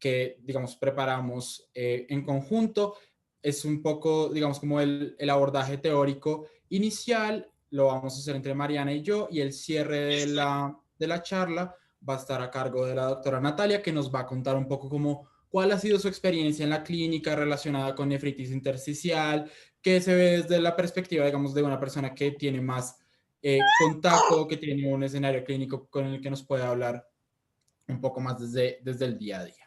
que, digamos, preparamos en conjunto. Es un poco, digamos, como el abordaje teórico inicial, lo vamos a hacer entre Mariana y yo, y el cierre de la charla va a estar a cargo de la doctora Natalia, que nos va a contar un poco como cuál ha sido su experiencia en la clínica relacionada con nefritis intersticial, qué se ve desde la perspectiva, digamos, de una persona que tiene más contacto, que tiene un escenario clínico con el que nos puede hablar un poco más desde el día a día.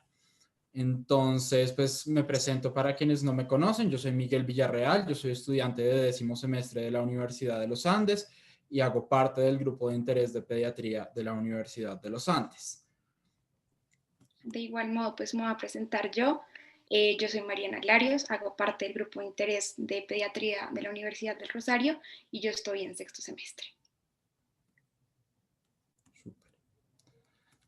Entonces, pues me presento para quienes no me conocen. Yo soy Miguel Villarreal, yo soy estudiante de 10º semestre de la Universidad de los Andes y hago parte del grupo de interés de pediatría de la Universidad de los Andes. De igual modo, pues me voy a presentar yo. Yo soy Mariana Larios, hago parte del grupo de interés de pediatría de la Universidad del Rosario y yo estoy en 6º semestre. Súper.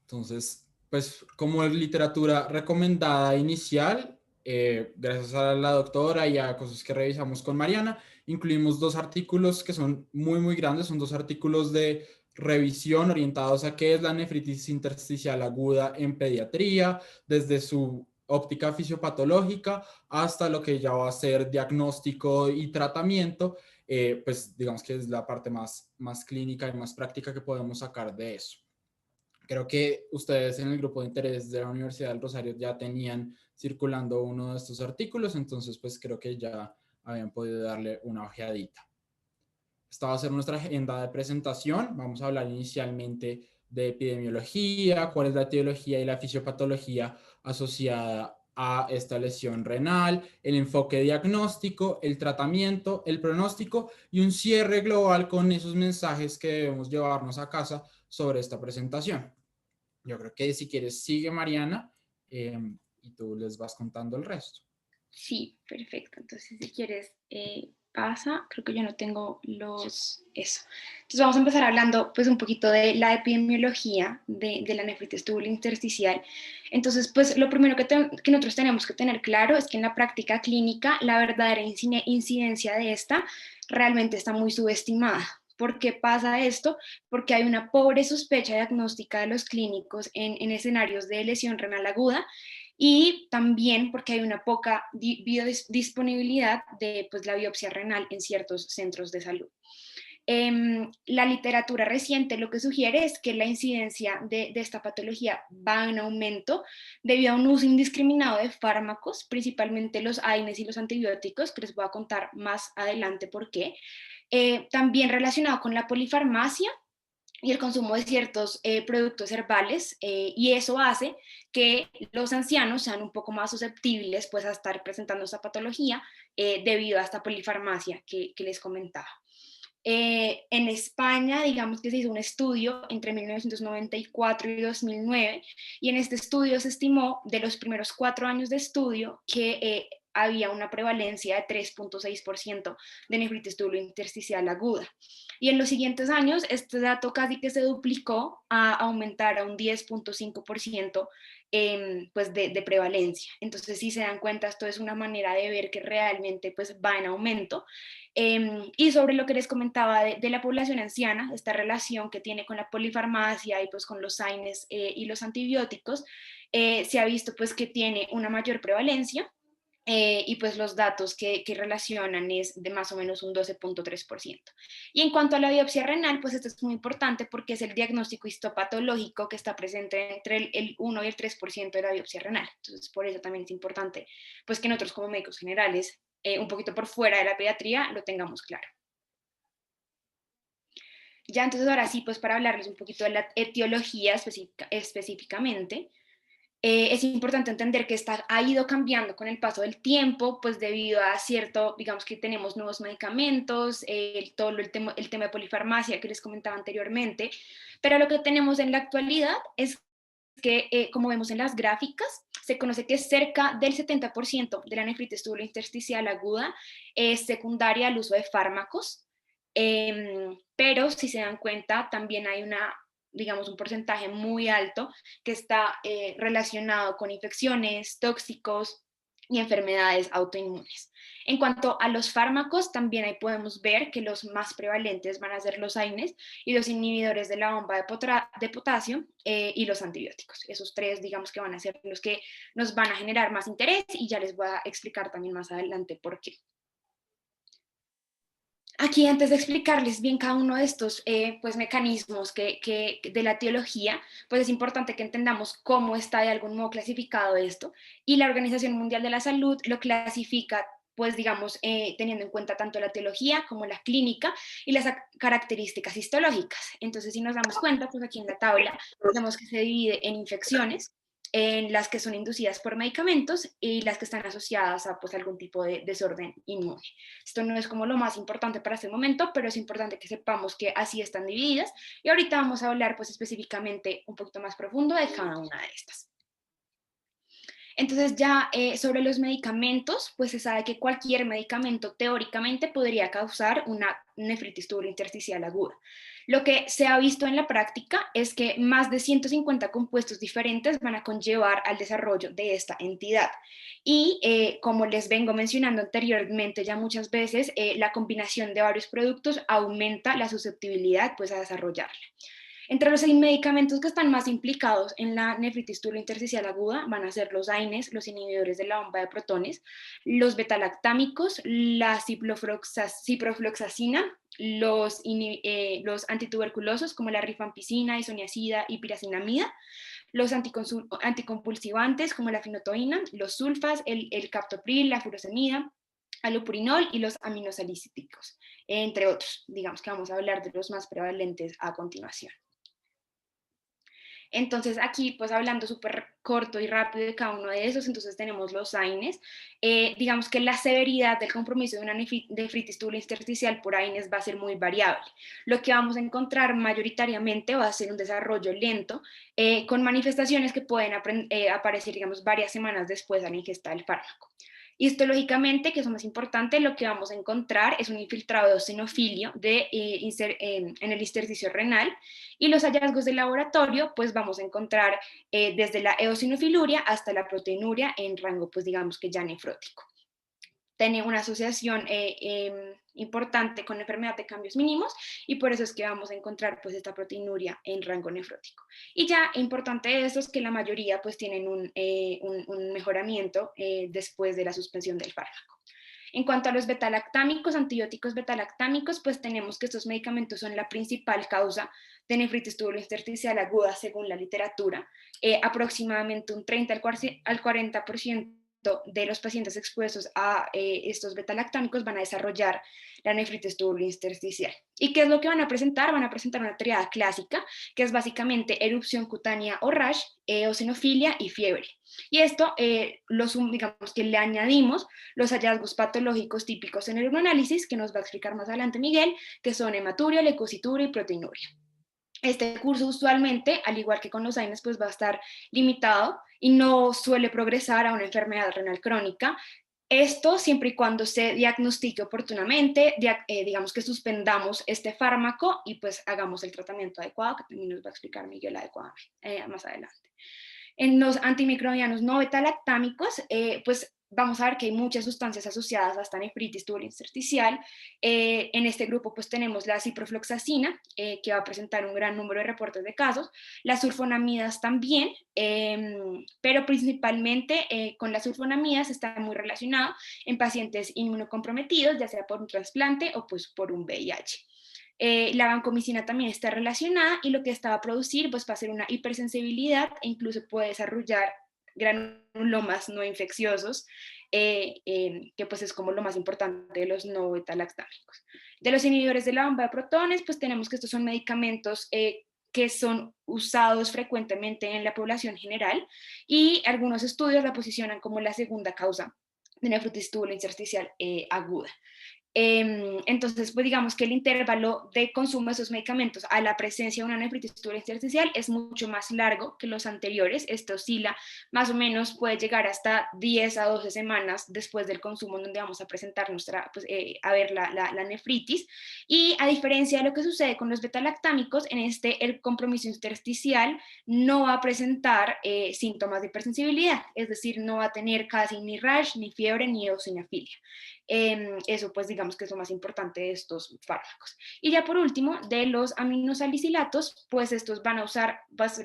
Entonces, pues como literatura recomendada inicial, gracias a la doctora y a cosas que revisamos con Mariana, incluimos 2 artículos que son muy grandes, son 2 artículos de revisión orientados a qué es la nefritis intersticial aguda en pediatría, desde su óptica fisiopatológica hasta lo que ya va a ser diagnóstico y tratamiento, pues digamos que es la parte más clínica y más práctica que podemos sacar de eso. Creo que ustedes en el grupo de interés de la Universidad del Rosario ya tenían circulando uno de estos artículos, entonces pues creo que ya habían podido darle una ojeadita. Esta va a ser nuestra agenda de presentación. Vamos a hablar inicialmente de epidemiología, cuál es la etiología y la fisiopatología asociada a esta lesión renal, el enfoque diagnóstico, el tratamiento, el pronóstico y un cierre global con esos mensajes que debemos llevarnos a casa sobre esta presentación. Yo creo que si quieres sigue Mariana y tú les vas contando el resto. Sí, perfecto. Entonces, si quieres, pasa. Creo que yo no tengo eso. Entonces, vamos a empezar hablando pues un poquito de la epidemiología de la nefritis tubular intersticial. Entonces, pues lo primero que nosotros tenemos que tener claro es que en la práctica clínica la verdadera incidencia de esta realmente está muy subestimada. ¿Por qué pasa esto? Porque hay una pobre sospecha diagnóstica de los clínicos en escenarios de lesión renal aguda y también porque hay una poca biodisponibilidad de pues, la biopsia renal en ciertos centros de salud. La literatura reciente lo que sugiere es que la incidencia de esta patología va en aumento debido a un uso indiscriminado de fármacos, principalmente los AINES y los antibióticos, que les voy a contar más adelante por qué. También relacionado con la polifarmacia y el consumo de ciertos productos herbales, y eso hace que los ancianos sean un poco más susceptibles pues, a estar presentando esta patología debido a esta polifarmacia que les comentaba. En España, digamos que se hizo un estudio entre 1994 y 2009, y en este estudio se estimó de los primeros 4 años de estudio que había una prevalencia de 3.6% de nefritis intersticial aguda. Y en los siguientes años, este dato casi que se duplicó a aumentar a un 10.5% pues de prevalencia. Entonces, si se dan cuenta, esto es una manera de ver que realmente pues, va en aumento. Y sobre lo que les comentaba de la población anciana, esta relación que tiene con la polifarmacia y pues con los AINES y los antibióticos, se ha visto pues que tiene una mayor prevalencia, y pues los datos que relacionan es de más o menos un 12.3%. Y en cuanto a la biopsia renal, pues esto es muy importante porque es el diagnóstico histopatológico que está presente entre el 1 y el 3% de la biopsia renal. Entonces, por eso también es importante pues que nosotros como médicos generales, un poquito por fuera de la pediatría, lo tengamos claro. Ya entonces ahora sí, pues para hablarles un poquito de la etiología específicamente, es importante entender que esta ha ido cambiando con el paso del tiempo, pues debido a cierto, digamos que tenemos nuevos medicamentos, todo el tema de polifarmacia que les comentaba anteriormente, pero lo que tenemos en la actualidad es que, como vemos en las gráficas, se conoce que cerca del 70% de la nefritis intersticial aguda es secundaria al uso de fármacos, pero si se dan cuenta, también hay digamos, un porcentaje muy alto que está relacionado con infecciones, tóxicos, y enfermedades autoinmunes. En cuanto a los fármacos, también ahí podemos ver que los más prevalentes van a ser los AINES y los inhibidores de la bomba de potasio y los antibióticos. Esos tres, digamos que van a ser los que nos van a generar más interés y ya les voy a explicar también más adelante por qué. Aquí, antes de explicarles bien cada uno de estos pues, mecanismos de la etiología, pues es importante que entendamos cómo está de algún modo clasificado esto, y la Organización Mundial de la Salud lo clasifica, pues digamos, teniendo en cuenta tanto la etiología como la clínica y las características histológicas. Entonces, si nos damos cuenta, pues aquí en la tabla vemos que se divide en infecciones, en las que son inducidas por medicamentos y las que están asociadas a pues, algún tipo de desorden inmune. Esto no es como lo más importante para este momento, pero es importante que sepamos que así están divididas, y ahorita vamos a hablar pues específicamente un poquito más profundo de cada una de estas. Entonces ya sobre los medicamentos, pues se sabe que cualquier medicamento teóricamente podría causar una nefritis tubulointersticial aguda. Lo que se ha visto en la práctica es que más de 150 compuestos diferentes van a conllevar al desarrollo de esta entidad. Y como les vengo mencionando anteriormente ya muchas veces, la combinación de varios productos aumenta la susceptibilidad pues, a desarrollarla. Entre los medicamentos que están más implicados en la nefritis tubulointersticial aguda van a ser los AINES, los inhibidores de la bomba de protones, los betalactámicos, la ciprofloxacina, los antituberculosos como la rifampicina, isoniazida y piracinamida, los anticonvulsivantes como la fenotoína, los sulfas, el captopril, la furosemida, allopurinol y los aminosalicíticos, entre otros. Digamos que vamos a hablar de los más prevalentes a continuación. Entonces aquí, pues hablando súper corto y rápido de cada uno de esos, entonces tenemos los AINES. Digamos que la severidad del compromiso de una nefritis tubulointersticial por AINES va a ser muy variable. Lo que vamos a encontrar mayoritariamente va a ser un desarrollo lento, con manifestaciones que pueden aparecer, digamos, varias semanas después de la ingesta del fármaco. Histológicamente, que es lo más importante, lo que vamos a encontrar es un infiltrado de eosinofilio en el intersticio renal, y los hallazgos de laboratorio, pues vamos a encontrar desde la eosinofiluria hasta la proteinuria en rango, pues digamos que ya nefrótico. Tiene una asociación importante con la enfermedad de cambios mínimos, y por eso es que vamos a encontrar pues esta proteinuria en rango nefrótico. Y ya importante de esto es que la mayoría pues tienen un mejoramiento después de la suspensión del fármaco. En cuanto a los betalactámicos, antibióticos betalactámicos, pues tenemos que estos medicamentos son la principal causa de nefritis tubulointersticial aguda según la literatura. Aproximadamente un 30 al 40% de los pacientes expuestos a estos betalactámicos van a desarrollar la nefritis tubulointersticial. ¿Y qué es lo que van a presentar? Van a presentar una triada clásica, que es básicamente erupción cutánea o rash, eosinofilia y fiebre. Y esto, digamos que le añadimos los hallazgos patológicos típicos en el urinanálisis, que nos va a explicar más adelante Miguel, que son hematuria, leucocitura y proteinuria. Este curso usualmente, al igual que con los AINES, pues va a estar limitado y no suele progresar a una enfermedad renal crónica. Esto siempre y cuando se diagnostique oportunamente, digamos que suspendamos este fármaco y pues hagamos el tratamiento adecuado, que también nos va a explicar Miguel adecuadamente más adelante. En los antimicrobianos no betalactámicos, pues vamos a ver que hay muchas sustancias asociadas a esta nefritis tubulointersticial. En este grupo pues tenemos la ciprofloxacina, que va a presentar un gran número de reportes de casos, las sulfonamidas también, pero principalmente con las sulfonamidas está muy relacionado en pacientes inmunocomprometidos, ya sea por un trasplante o pues por un VIH. La vancomicina también está relacionada, y lo que esta va a producir pues va a ser una hipersensibilidad e incluso puede desarrollar granulomas no infecciosos, que pues es como lo más importante de los no betalactámicos. De los inhibidores de la bomba de protones, pues tenemos que estos son medicamentos que son usados frecuentemente en la población general, y algunos estudios la posicionan como la segunda causa de nefritis tubulointersticial aguda. Entonces, pues digamos que el intervalo de consumo de esos medicamentos a la presencia de una nefritis tubular intersticial es mucho más largo que los anteriores. Esto oscila más o menos, puede llegar hasta 10 a 12 semanas después del consumo, en donde vamos a presentar a ver la nefritis. Y a diferencia de lo que sucede con los betalactámicos, en el compromiso intersticial no va a presentar síntomas de hipersensibilidad, es decir, no va a tener casi ni rash, ni fiebre, ni eosinofilia. Eso pues digamos que es lo más importante de estos fármacos. Y ya por último, de los aminosalicilatos, pues estos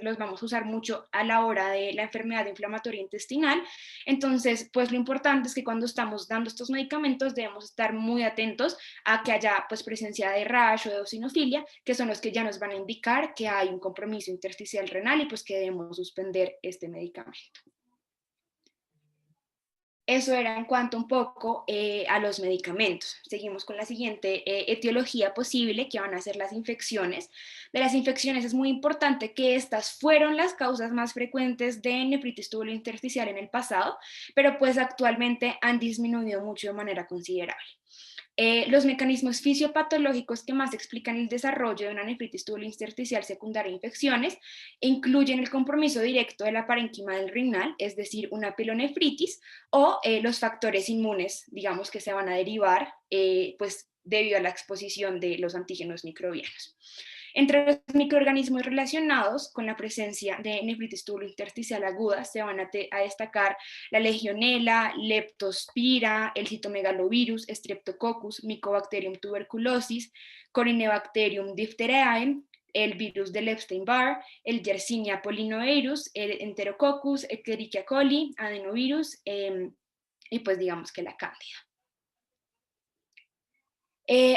los vamos a usar mucho a la hora de la enfermedad inflamatoria intestinal. Entonces, pues lo importante es que cuando estamos dando estos medicamentos debemos estar muy atentos a que haya pues presencia de rash o de eosinofilia, que son los que ya nos van a indicar que hay un compromiso intersticial renal y pues que debemos suspender este medicamento. Eso era en cuanto un poco a los medicamentos. Seguimos con la siguiente etiología posible, que van a ser las infecciones. De las infecciones es muy importante que estas fueron las causas más frecuentes de nefritis tubular intersticial en el pasado, pero pues actualmente han disminuido mucho de manera considerable. Los mecanismos fisiopatológicos que más explican el desarrollo de una nefritis tubular intersticial secundaria a infecciones incluyen el compromiso directo de la parénquima del renal, es decir, una pilonefritis, o los factores inmunes, digamos, que se van a derivar pues, debido a la exposición de los antígenos microbianos. Entre los microorganismos relacionados con la presencia de nefritis tubular intersticial aguda se van a destacar la legionela, leptospira, el citomegalovirus, streptococcus, mycobacterium tuberculosis, corynebacterium diphtheriae, el virus del Epstein-Barr, el Yersinia polynovirus, el Enterococcus, Escherichia coli, adenovirus y pues digamos que la cándida.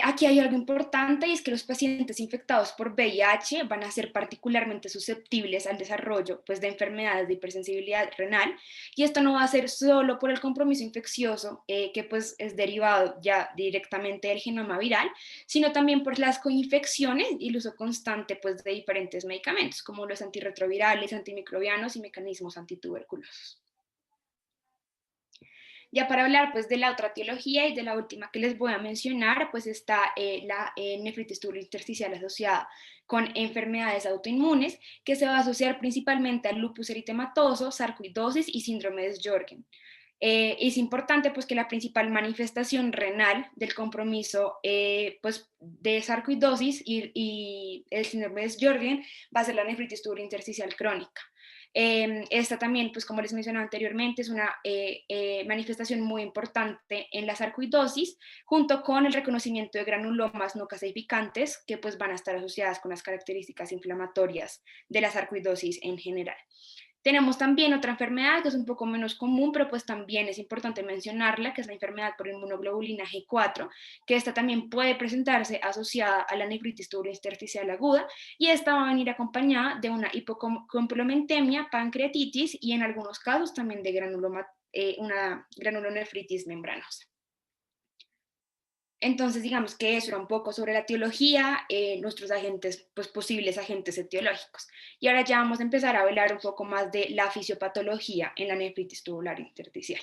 Aquí hay algo importante y es que los pacientes infectados por VIH van a ser particularmente susceptibles al desarrollo pues, de enfermedades de hipersensibilidad renal, y esto no va a ser solo por el compromiso infeccioso que pues, es derivado ya directamente del genoma viral, sino también por las coinfecciones y el uso constante pues, de diferentes medicamentos como los antirretrovirales, antimicrobianos y mecanismos antituberculosos. Ya para hablar pues de la otra etiología y de la última que les voy a mencionar, pues está la nefritis tubular intersticial asociada con enfermedades autoinmunes, que se va a asociar principalmente al lupus eritematoso, sarcoidosis y síndrome de Sjögren. Es importante pues que la principal manifestación renal del compromiso pues, de sarcoidosis y el síndrome de Sjögren va a ser la nefritis tubular intersticial crónica. Esta también, pues como les mencioné anteriormente, es una manifestación muy importante en la sarcoidosis, junto con el reconocimiento de granulomas no calcificantes, que pues van a estar asociadas con las características inflamatorias de la sarcoidosis en general. Tenemos también otra enfermedad que es un poco menos común, pero pues también es importante mencionarla, que es la enfermedad por inmunoglobulina G4, que esta también puede presentarse asociada a la nefritis tubular intersticial aguda, y esta va a venir acompañada de una hipocomplementemia, pancreatitis y en algunos casos también de una granulonefritis membranosa. Entonces, digamos que eso era un poco sobre la etiología, nuestros agentes, pues posibles agentes etiológicos. Y ahora ya vamos a empezar a hablar un poco más de la fisiopatología en la nefritis tubular intersticial.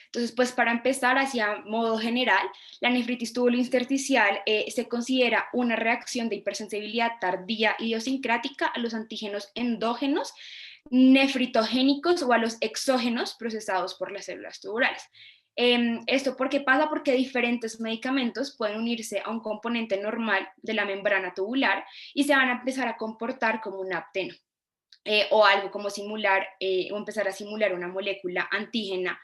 Entonces, pues para empezar, hacia modo general, la nefritis tubular intersticial se considera una reacción de hipersensibilidad tardía idiosincrática a los antígenos endógenos, nefritogénicos o a los exógenos procesados por las células tubulares. ¿Esto por qué pasa? Porque diferentes medicamentos pueden unirse a un componente normal de la membrana tubular y se van a empezar a comportar como un apteno o algo como o empezar a simular una molécula antígena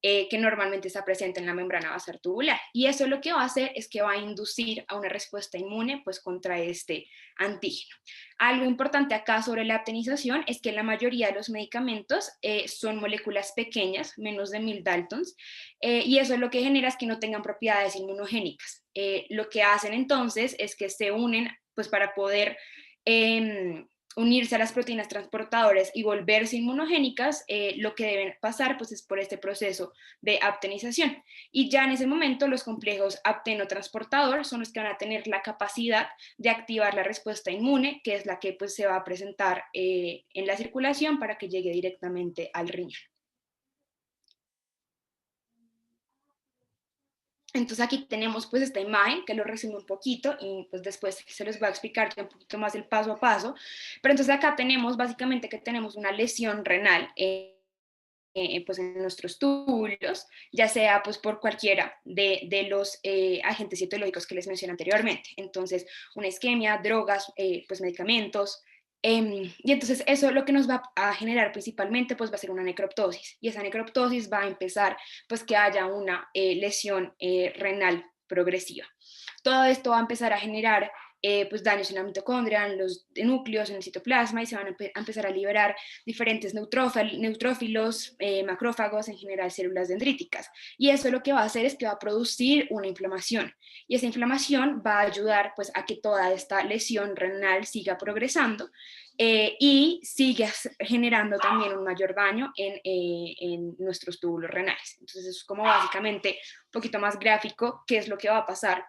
que normalmente está presente en la membrana basal tubular. Y eso lo que va a hacer es que va a inducir a una respuesta inmune pues, contra este antígeno. Algo importante acá sobre la aptenización es que la mayoría de los medicamentos son moléculas pequeñas, menos de 1000 Daltons, y eso lo que genera es que no tengan propiedades inmunogénicas. Lo que hacen entonces es que se unen pues, para poder unirse a las proteínas transportadoras y volverse inmunogénicas, lo que deben pasar pues, es por este proceso de aptenización. Y ya en ese momento los complejos aptenotransportador son los que van a tener la capacidad de activar la respuesta inmune, que es la que pues, se va a presentar en la circulación para que llegue directamente al riñón. Entonces aquí tenemos pues esta imagen que lo resume un poquito y pues después se los voy a explicar un poquito más el paso a paso. Pero entonces acá tenemos básicamente que tenemos una lesión renal pues en nuestros túbulos, ya sea pues por cualquiera de los agentes citológicos que les mencioné anteriormente. Entonces, una isquemia, drogas, pues medicamentos. Y entonces eso lo que nos va a generar principalmente pues va a ser una necroptosis. Y esa necroptosis va a empezar pues que haya una lesión renal progresiva. Todo esto va a empezar a generar pues daños en la mitocondria, en los núcleos, en el citoplasma y se van a empezar a liberar diferentes neutrófilos, macrófagos, en general células dendríticas. Y eso lo que va a hacer es que va a producir una inflamación. Y esa inflamación va a ayudar pues a que toda esta lesión renal siga progresando y sigue generando también un mayor daño en nuestros túbulos renales. Entonces eso es como básicamente un poquito más gráfico qué es lo que va a pasar.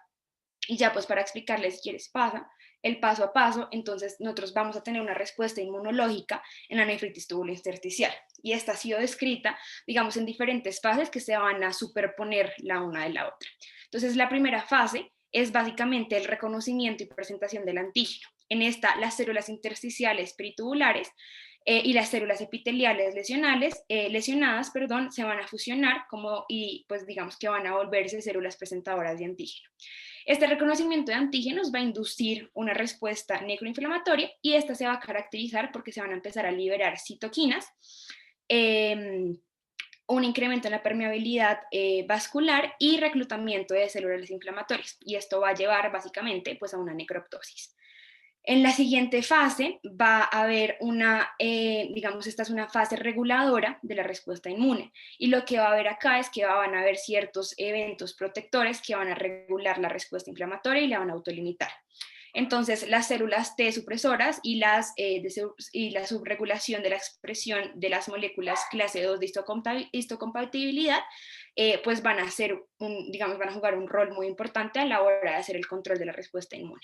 Y ya pues para explicarles si quieres pasa el paso a paso, entonces nosotros vamos a tener una respuesta inmunológica en la nefritis tubulointersticial. Y esta ha sido descrita, digamos, en diferentes fases que se van a superponer la una de la otra. Entonces la primera fase es básicamente el reconocimiento y presentación del antígeno. En esta, las células intersticiales peritubulares y las células epiteliales lesionadas, se van a fusionar y pues digamos que van a volverse células presentadoras de antígeno. Este reconocimiento de antígenos va a inducir una respuesta necroinflamatoria y esta se va a caracterizar porque se van a empezar a liberar citoquinas, un incremento en la permeabilidad vascular y reclutamiento de células inflamatorias. Y esto va a llevar básicamente pues, a una necroptosis. En la siguiente fase va a haber digamos, esta es una fase reguladora de la respuesta inmune. Y lo que va a haber acá es que van a haber ciertos eventos protectores que van a regular la respuesta inflamatoria y la van a autolimitar. Entonces, las células T supresoras y la subregulación de la expresión de las moléculas clase 2 de histocompatibilidad, pues van a jugar un rol muy importante a la hora de hacer el control de la respuesta inmune.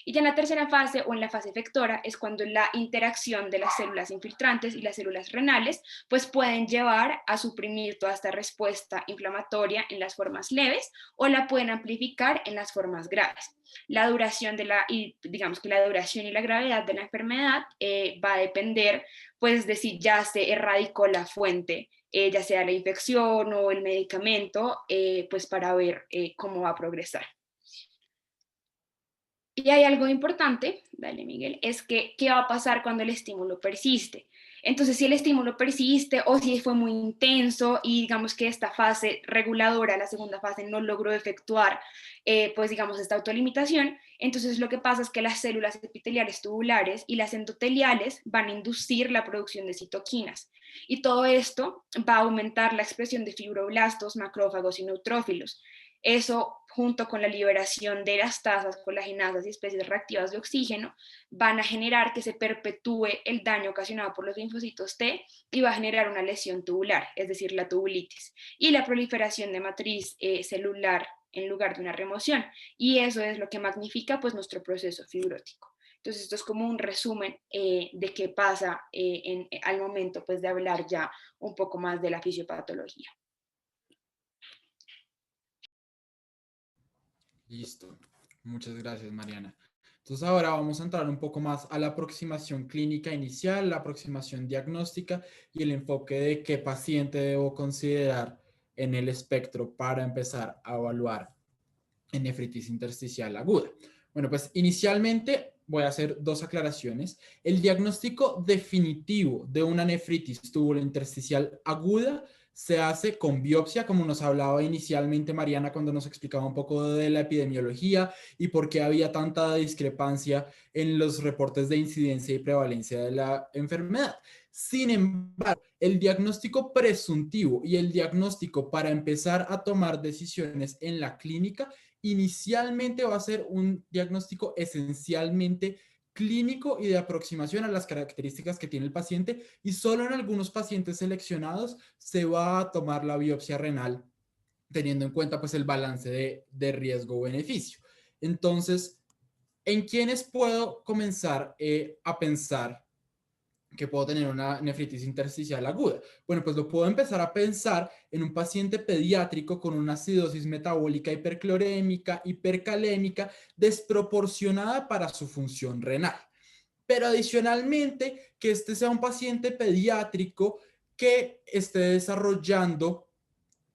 Y ya en la tercera fase o en la fase efectora es cuando la interacción de las células infiltrantes y las células renales pues pueden llevar a suprimir toda esta respuesta inflamatoria en las formas leves o la pueden amplificar en las formas graves. La duración digamos que la duración y la gravedad de la enfermedad va a depender pues de si ya se erradicó la fuente, ya sea la infección o el medicamento, pues para ver cómo va a progresar. Y hay algo importante, dale Miguel, es que qué va a pasar cuando el estímulo persiste. Entonces, si el estímulo persiste o si fue muy intenso y digamos que esta fase reguladora, la segunda fase, no logró efectuar, pues digamos, esta autolimitación, entonces lo que pasa es que las células epiteliales tubulares y las endoteliales van a inducir la producción de citoquinas. Y todo esto va a aumentar la expresión de fibroblastos, macrófagos y neutrófilos. Eso, junto con la liberación de las tasas colagenasas y especies reactivas de oxígeno, van a generar que se perpetúe el daño ocasionado por los linfocitos T y va a generar una lesión tubular, es decir, la tubulitis, y la proliferación de matriz celular en lugar de una remoción. Y eso es lo que magnifica pues, nuestro proceso fibrótico. Entonces, esto es como un resumen de qué pasa al momento pues, de hablar ya un poco más de la fisiopatología. Listo. Muchas gracias, Mariana. Entonces ahora vamos a entrar un poco más a la aproximación clínica inicial, la aproximación diagnóstica y el enfoque de qué paciente debo considerar en el espectro para empezar a evaluar en nefritis intersticial aguda. Bueno, pues inicialmente voy a hacer dos aclaraciones. El diagnóstico definitivo de una nefritis tubulointersticial aguda se hace con biopsia, como nos hablaba inicialmente Mariana cuando nos explicaba un poco de la epidemiología y por qué había tanta discrepancia en los reportes de incidencia y prevalencia de la enfermedad. Sin embargo, el diagnóstico presuntivo y el diagnóstico para empezar a tomar decisiones en la clínica inicialmente va a ser un diagnóstico esencialmente clínico y de aproximación a las características que tiene el paciente y solo en algunos pacientes seleccionados se va a tomar la biopsia renal teniendo en cuenta pues el balance de riesgo-beneficio. Entonces, ¿en quiénes puedo comenzar a pensar que puedo tener una nefritis intersticial aguda. Bueno, pues lo puedo empezar a pensar en un paciente pediátrico con una acidosis metabólica hiperclorémica, hipercalémica, desproporcionada para su función renal. Pero adicionalmente, que este sea un paciente pediátrico que esté desarrollando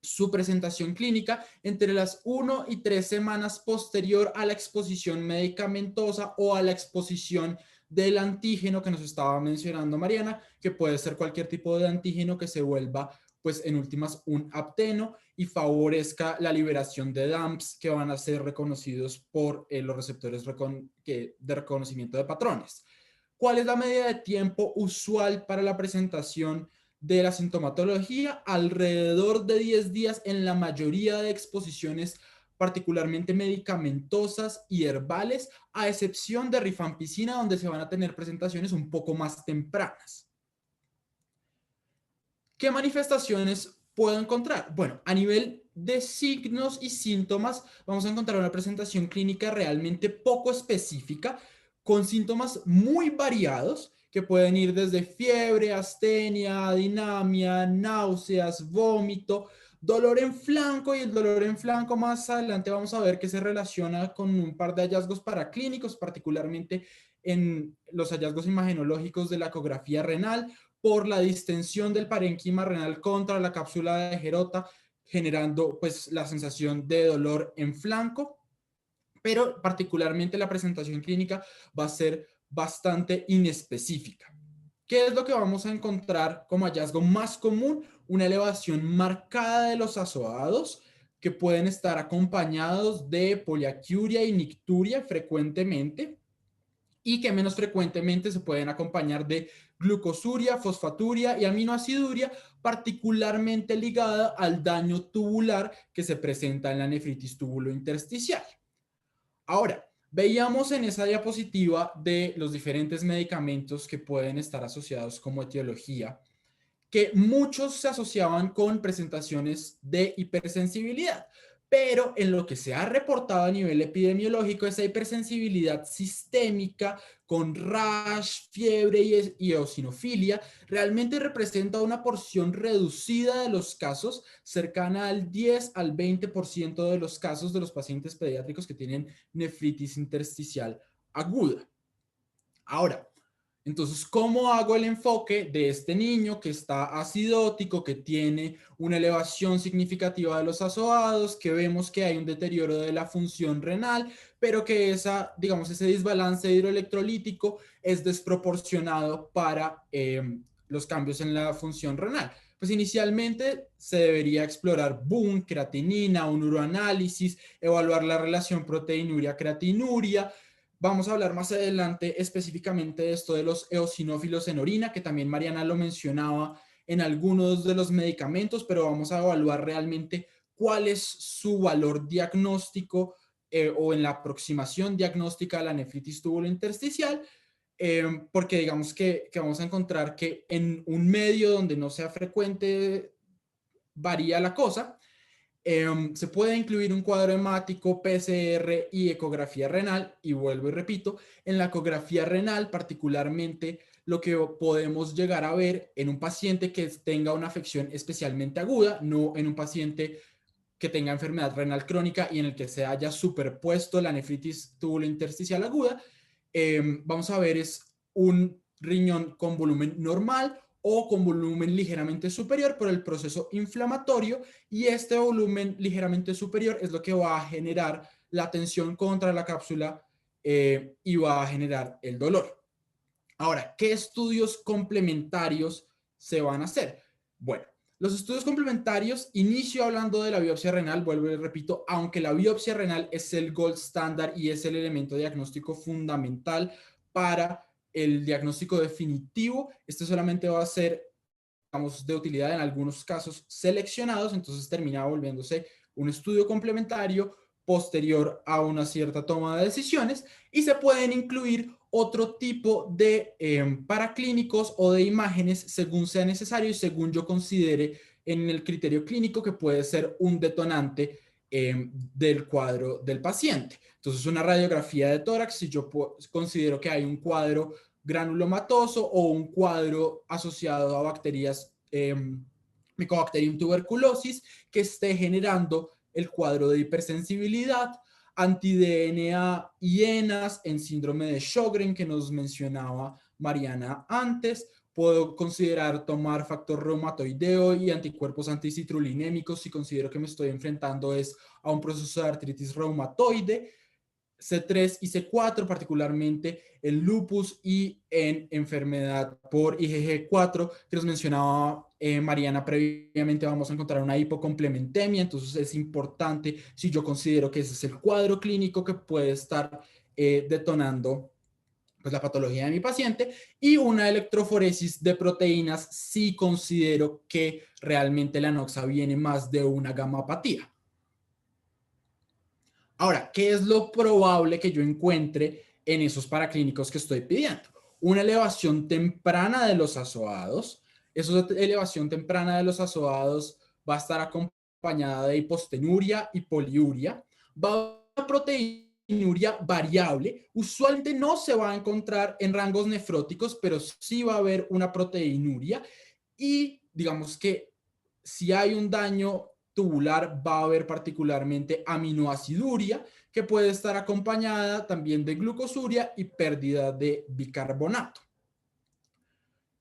su presentación clínica entre las 1 y 3 semanas posterior a la exposición medicamentosa o a la exposición del antígeno que nos estaba mencionando Mariana, que puede ser cualquier tipo de antígeno que se vuelva, pues en últimas, un apteno y favorezca la liberación de DAMPs que van a ser reconocidos por los receptores de reconocimiento de patrones. ¿Cuál es la medida de tiempo usual para la presentación de la sintomatología? Alrededor de 10 días en la mayoría de exposiciones, particularmente medicamentosas y herbales, a excepción de rifampicina, donde se van a tener presentaciones un poco más tempranas. ¿Qué manifestaciones puedo encontrar? Bueno, a nivel de signos y síntomas, vamos a encontrar una presentación clínica realmente poco específica, con síntomas muy variados, que pueden ir desde fiebre, astenia, dinamia, náuseas, vómito, dolor en flanco, y el dolor en flanco más adelante vamos a ver que se relaciona con un par de hallazgos paraclínicos, particularmente en los hallazgos imagenológicos de la ecografía renal, por la distensión del parénquima renal contra la cápsula de Gerota, generando pues la sensación de dolor en flanco, pero particularmente la presentación clínica va a ser bastante inespecífica. ¿Qué es lo que vamos a encontrar como hallazgo más común? Una elevación marcada de los azoados, que pueden estar acompañados de poliaquiuria y nicturia frecuentemente, y que menos frecuentemente se pueden acompañar de glucosuria, fosfaturia y aminoaciduria, particularmente ligada al daño tubular que se presenta en la nefritis tubulointersticial. Ahora, veíamos en esa diapositiva de los diferentes medicamentos que pueden estar asociados como etiología, que muchos se asociaban con presentaciones de hipersensibilidad, pero en lo que se ha reportado a nivel epidemiológico, esa hipersensibilidad sistémica con rash, fiebre y eosinofilia realmente representa una porción reducida de los casos, cercana al 10 al 20% de los casos de los pacientes pediátricos que tienen nefritis intersticial aguda. Ahora, entonces, ¿cómo hago el enfoque de este niño que está acidótico, que tiene una elevación significativa de los azoados, que vemos que hay un deterioro de la función renal, pero que ese desbalance hidroelectrolítico es desproporcionado para los cambios en la función renal? Pues inicialmente se debería explorar BUN, creatinina, un uroanálisis, evaluar la relación proteinuria-creatinuria. Vamos a hablar más adelante específicamente de esto de los eosinófilos en orina, que también Mariana lo mencionaba en algunos de los medicamentos, pero vamos a evaluar realmente cuál es su valor diagnóstico o en la aproximación diagnóstica a la nefritis tubulointersticial, porque digamos que vamos a encontrar que en un medio donde no sea frecuente varía la cosa. Se puede incluir un cuadro hemático, PCR y ecografía renal, y vuelvo y repito, en la ecografía renal particularmente lo que podemos llegar a ver en un paciente que tenga una afección especialmente aguda, no en un paciente que tenga enfermedad renal crónica y en el que se haya superpuesto la nefritis tubulointersticial aguda, vamos a ver es un riñón con volumen normal o con volumen ligeramente superior por el proceso inflamatorio, y este volumen ligeramente superior es lo que va a generar la tensión contra la cápsula y va a generar el dolor. Ahora, ¿qué estudios complementarios se van a hacer? Bueno, los estudios complementarios, inicio hablando de la biopsia renal, vuelvo y repito, aunque la biopsia renal es el gold standard y es el elemento diagnóstico fundamental para el diagnóstico definitivo, este solamente va a ser, digamos, de utilidad en algunos casos seleccionados, entonces termina volviéndose un estudio complementario posterior a una cierta toma de decisiones, y se pueden incluir otro tipo de paraclínicos o de imágenes según sea necesario y según yo considere en el criterio clínico que puede ser un detonante del cuadro del paciente. Entonces, una radiografía de tórax, si yo considero que hay un cuadro granulomatoso o un cuadro asociado a bacterias Mycobacterium tuberculosis que esté generando el cuadro de hipersensibilidad, anti-DNA hienas en síndrome de Sjögren que nos mencionaba Mariana antes. Puedo considerar tomar factor reumatoideo y anticuerpos anticitrulinémicos si considero que me estoy enfrentando a un proceso de artritis reumatoide. C3 y C4, particularmente en lupus y en enfermedad por IgG4, que nos mencionaba Mariana previamente, vamos a encontrar una hipocomplementemia, entonces es importante si yo considero que ese es el cuadro clínico que puede estar detonando pues, la patología de mi paciente, y una electroforesis de proteínas si considero que realmente la noxa viene más de una gamapatía. Ahora, ¿qué es lo probable que yo encuentre en esos paraclínicos que estoy pidiendo? Una elevación temprana de los azoados. Esa elevación temprana de los azoados va a estar acompañada de hipostenuria y poliuria. Va a haber una proteinuria variable. Usualmente no se va a encontrar en rangos nefróticos, pero sí va a haber una proteinuria. Y digamos que si hay un daño tubular, va a haber particularmente aminoaciduria, que puede estar acompañada también de glucosuria y pérdida de bicarbonato.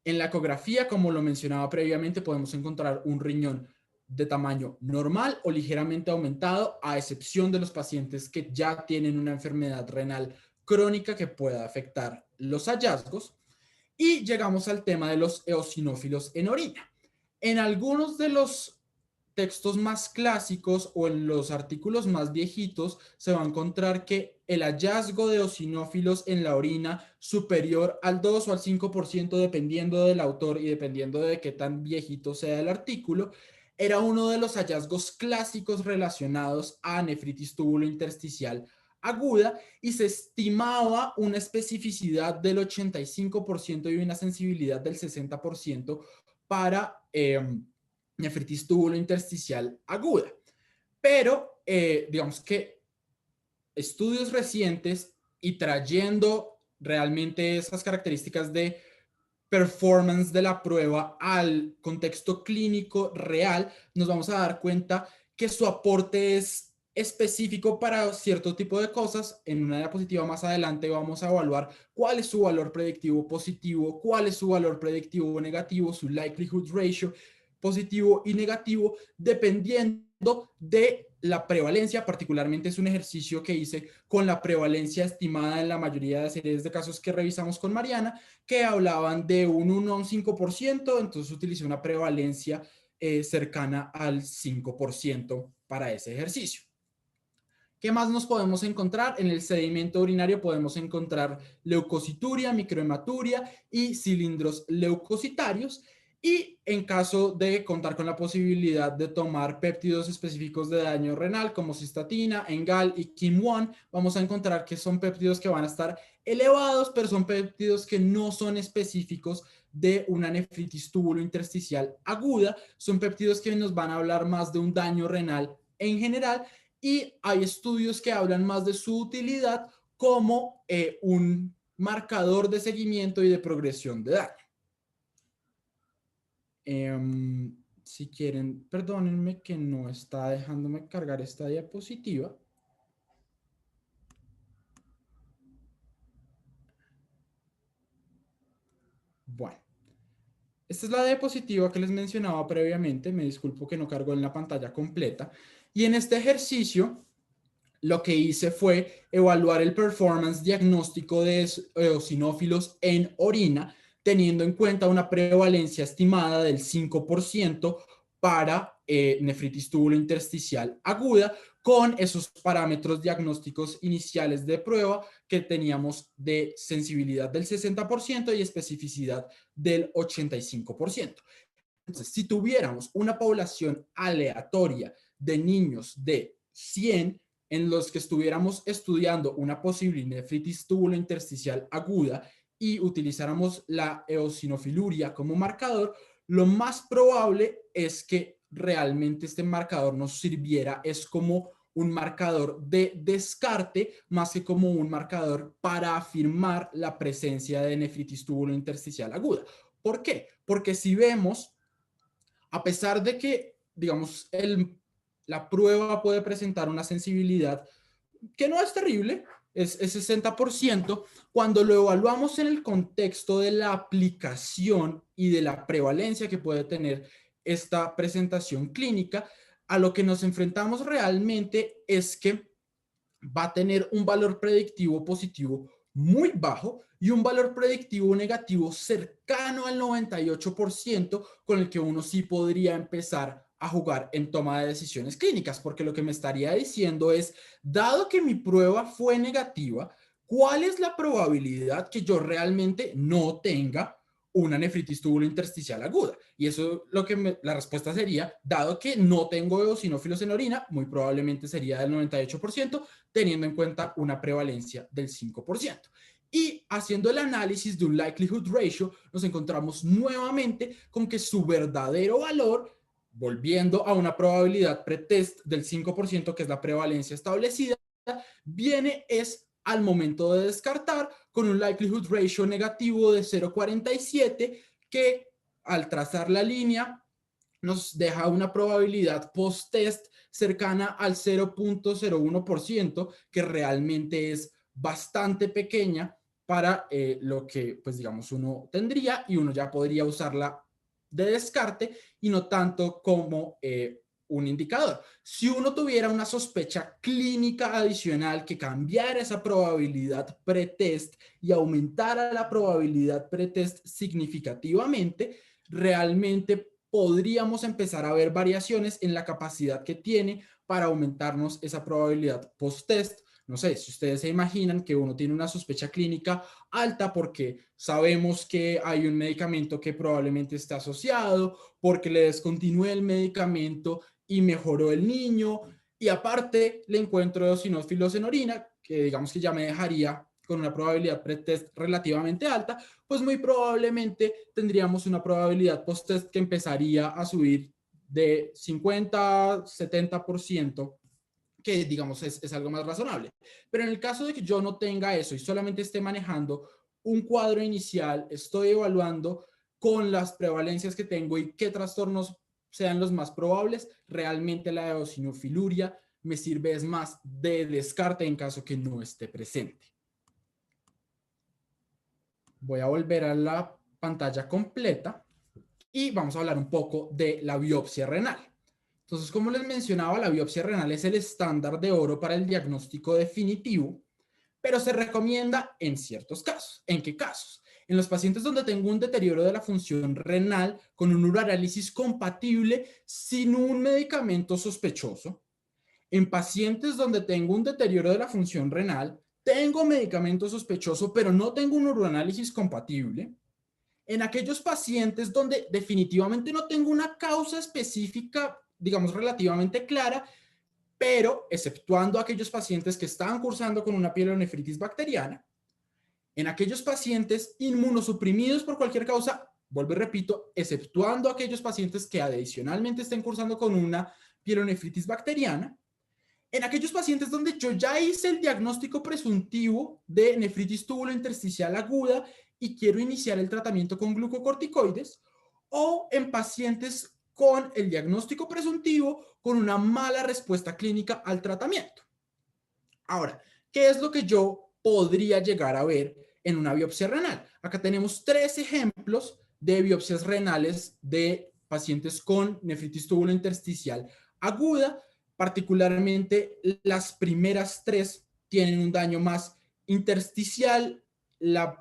En la ecografía, como lo mencionaba previamente, podemos encontrar un riñón de tamaño normal o ligeramente aumentado, a excepción de los pacientes que ya tienen una enfermedad renal crónica que pueda afectar los hallazgos. Y llegamos al tema de los eosinófilos en orina. En algunos de los textos más clásicos o en los artículos más viejitos se va a encontrar que el hallazgo de eosinófilos en la orina superior al 2 o al 5%, dependiendo del autor y dependiendo de qué tan viejito sea el artículo, era uno de los hallazgos clásicos relacionados a nefritis tubulointersticial aguda, y se estimaba una especificidad del 85% y una sensibilidad del 60% para nefritis tubulointersticial aguda. Pero digamos que estudios recientes y trayendo realmente esas características de performance de la prueba al contexto clínico real, nos vamos a dar cuenta que su aporte es específico para cierto tipo de cosas. En una diapositiva más adelante vamos a evaluar cuál es su valor predictivo positivo, cuál es su valor predictivo negativo, su likelihood ratio positivo y negativo, dependiendo de la prevalencia. Particularmente es un ejercicio que hice con la prevalencia estimada en la mayoría de series de casos que revisamos con Mariana, que hablaban de un 1 a un 5%, entonces utilicé una prevalencia cercana al 5% para ese ejercicio. ¿Qué más nos podemos encontrar? En el sedimento urinario podemos encontrar leucocituria, microhematuria y cilindros leucocitarios. Y en caso de contar con la posibilidad de tomar péptidos específicos de daño renal como cistatina, Engal y KIM-1, vamos a encontrar que son péptidos que van a estar elevados, pero son péptidos que no son específicos de una nefritis tubulointersticial aguda. Son péptidos que nos van a hablar más de un daño renal en general, y hay estudios que hablan más de su utilidad como un marcador de seguimiento y de progresión de daño. Si quieren, perdónenme que no está dejándome cargar esta diapositiva. Bueno, esta es la diapositiva que les mencionaba previamente. Me disculpo que no cargo en la pantalla completa. Y en este ejercicio, lo que hice fue evaluar el performance diagnóstico de eosinófilos en orina, teniendo en cuenta una prevalencia estimada del 5% para nefritis tubulointersticial aguda, con esos parámetros diagnósticos iniciales de prueba que teníamos de sensibilidad del 60% y especificidad del 85%. Entonces, si tuviéramos una población aleatoria de niños de 100 en los que estuviéramos estudiando una posible nefritis tubulointersticial aguda y utilizáramos la eosinofiluria como marcador, lo más probable es que realmente este marcador nos sirviera es como un marcador de descarte más que como un marcador para afirmar la presencia de nefritis tubulointersticial aguda. ¿Por qué? Porque si vemos, a pesar de que, digamos, la prueba puede presentar una sensibilidad que no es terrible, es 60%, cuando lo evaluamos en el contexto de la aplicación y de la prevalencia que puede tener esta presentación clínica, a lo que nos enfrentamos realmente es que va a tener un valor predictivo positivo muy bajo y un valor predictivo negativo cercano al 98%, con el que uno sí podría empezar a jugar en toma de decisiones clínicas, porque lo que me estaría diciendo es, dado que mi prueba fue negativa, ¿cuál es la probabilidad que yo realmente no tenga una nefritis tubulointersticial aguda? Y eso la respuesta sería, dado que no tengo eosinófilos en orina, muy probablemente sería del 98%, teniendo en cuenta una prevalencia del 5%. Y haciendo el análisis de un likelihood ratio, nos encontramos nuevamente con que su verdadero valor, volviendo a una probabilidad pretest del 5%, que es la prevalencia establecida, viene es al momento de descartar con un likelihood ratio negativo de 0,47, que al trazar la línea nos deja una probabilidad post-test cercana al 0,01%, que realmente es bastante pequeña para lo que, pues digamos, uno tendría, y uno ya podría usarla de descarte y no tanto como un indicador. Si uno tuviera una sospecha clínica adicional que cambiara esa probabilidad pretest y aumentara la probabilidad pretest significativamente, realmente podríamos empezar a ver variaciones en la capacidad que tiene para aumentarnos esa probabilidad post-test. No sé, si ustedes se imaginan que uno tiene una sospecha clínica alta porque sabemos que hay un medicamento que probablemente está asociado, porque le descontinué el medicamento y mejoró el niño, y aparte le encuentro eosinófilos en orina, que digamos que ya me dejaría con una probabilidad pretest relativamente alta, pues muy probablemente tendríamos una probabilidad post-test que empezaría a subir de 50-70%, que digamos es algo más razonable. Pero en el caso de que yo no tenga eso y solamente esté manejando un cuadro inicial, estoy evaluando con las prevalencias que tengo y qué trastornos sean los más probables, realmente la eosinofiluria me sirve es más de descarte en caso que no esté presente. Voy a volver a la pantalla completa y vamos a hablar un poco de la biopsia renal. Entonces, como les mencionaba, la biopsia renal es el estándar de oro para el diagnóstico definitivo, pero se recomienda en ciertos casos. ¿En qué casos? En los pacientes donde tengo un deterioro de la función renal con un uranálisis compatible sin un medicamento sospechoso. En pacientes donde tengo un deterioro de la función renal, tengo medicamento sospechoso, pero no tengo un uranálisis compatible. En aquellos pacientes donde definitivamente no tengo una causa específica, digamos, relativamente clara, pero exceptuando aquellos pacientes que estaban cursando con una pielonefritis bacteriana, en aquellos pacientes inmunosuprimidos por cualquier causa, vuelvo y repito, exceptuando aquellos pacientes que adicionalmente estén cursando con una pielonefritis bacteriana, en aquellos pacientes donde yo ya hice el diagnóstico presuntivo de nefritis tubulointersticial aguda y quiero iniciar el tratamiento con glucocorticoides, o en pacientes con el diagnóstico presuntivo con una mala respuesta clínica al tratamiento. Ahora, ¿qué es lo que yo podría llegar a ver en una biopsia renal? Acá tenemos 3 ejemplos de biopsias renales de pacientes con nefritis tubulointersticial aguda. Particularmente las primeras 3 tienen un daño más intersticial, las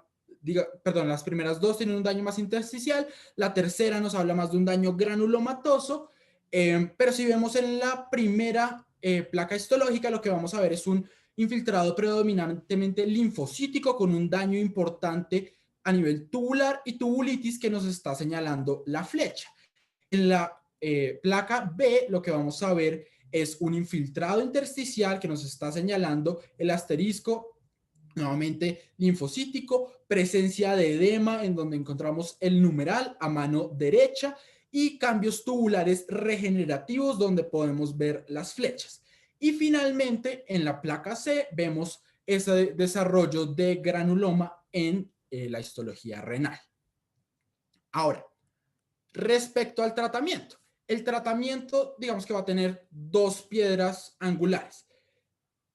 primeras 2 tienen un daño más intersticial, la tercera nos habla más de un daño granulomatoso, pero si vemos en la primera placa histológica, lo que vamos a ver es un infiltrado predominantemente linfocítico con un daño importante a nivel tubular y tubulitis que nos está señalando la flecha. En la placa B lo que vamos a ver es un infiltrado intersticial que nos está señalando el asterisco, nuevamente linfocítico, presencia de edema en donde encontramos el numeral a mano derecha y cambios tubulares regenerativos donde podemos ver las flechas. Y finalmente, en la placa C vemos ese desarrollo de granuloma en la histología renal. Ahora, respecto al tratamiento, el tratamiento, digamos que va a tener dos piedras angulares.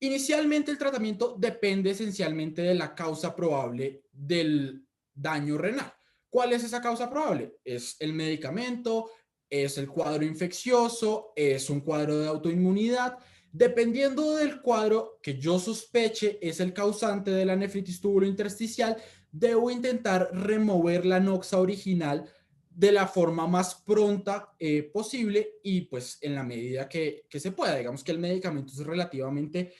Inicialmente, el tratamiento depende esencialmente de la causa probable del daño renal. ¿Cuál es esa causa probable? ¿Es el medicamento? ¿Es el cuadro infeccioso? ¿Es un cuadro de autoinmunidad? Dependiendo del cuadro que yo sospeche es el causante de la nefritis tubulointersticial, debo intentar remover la noxa original de la forma más pronta posible y pues en la medida que se pueda. Digamos que el medicamento es relativamente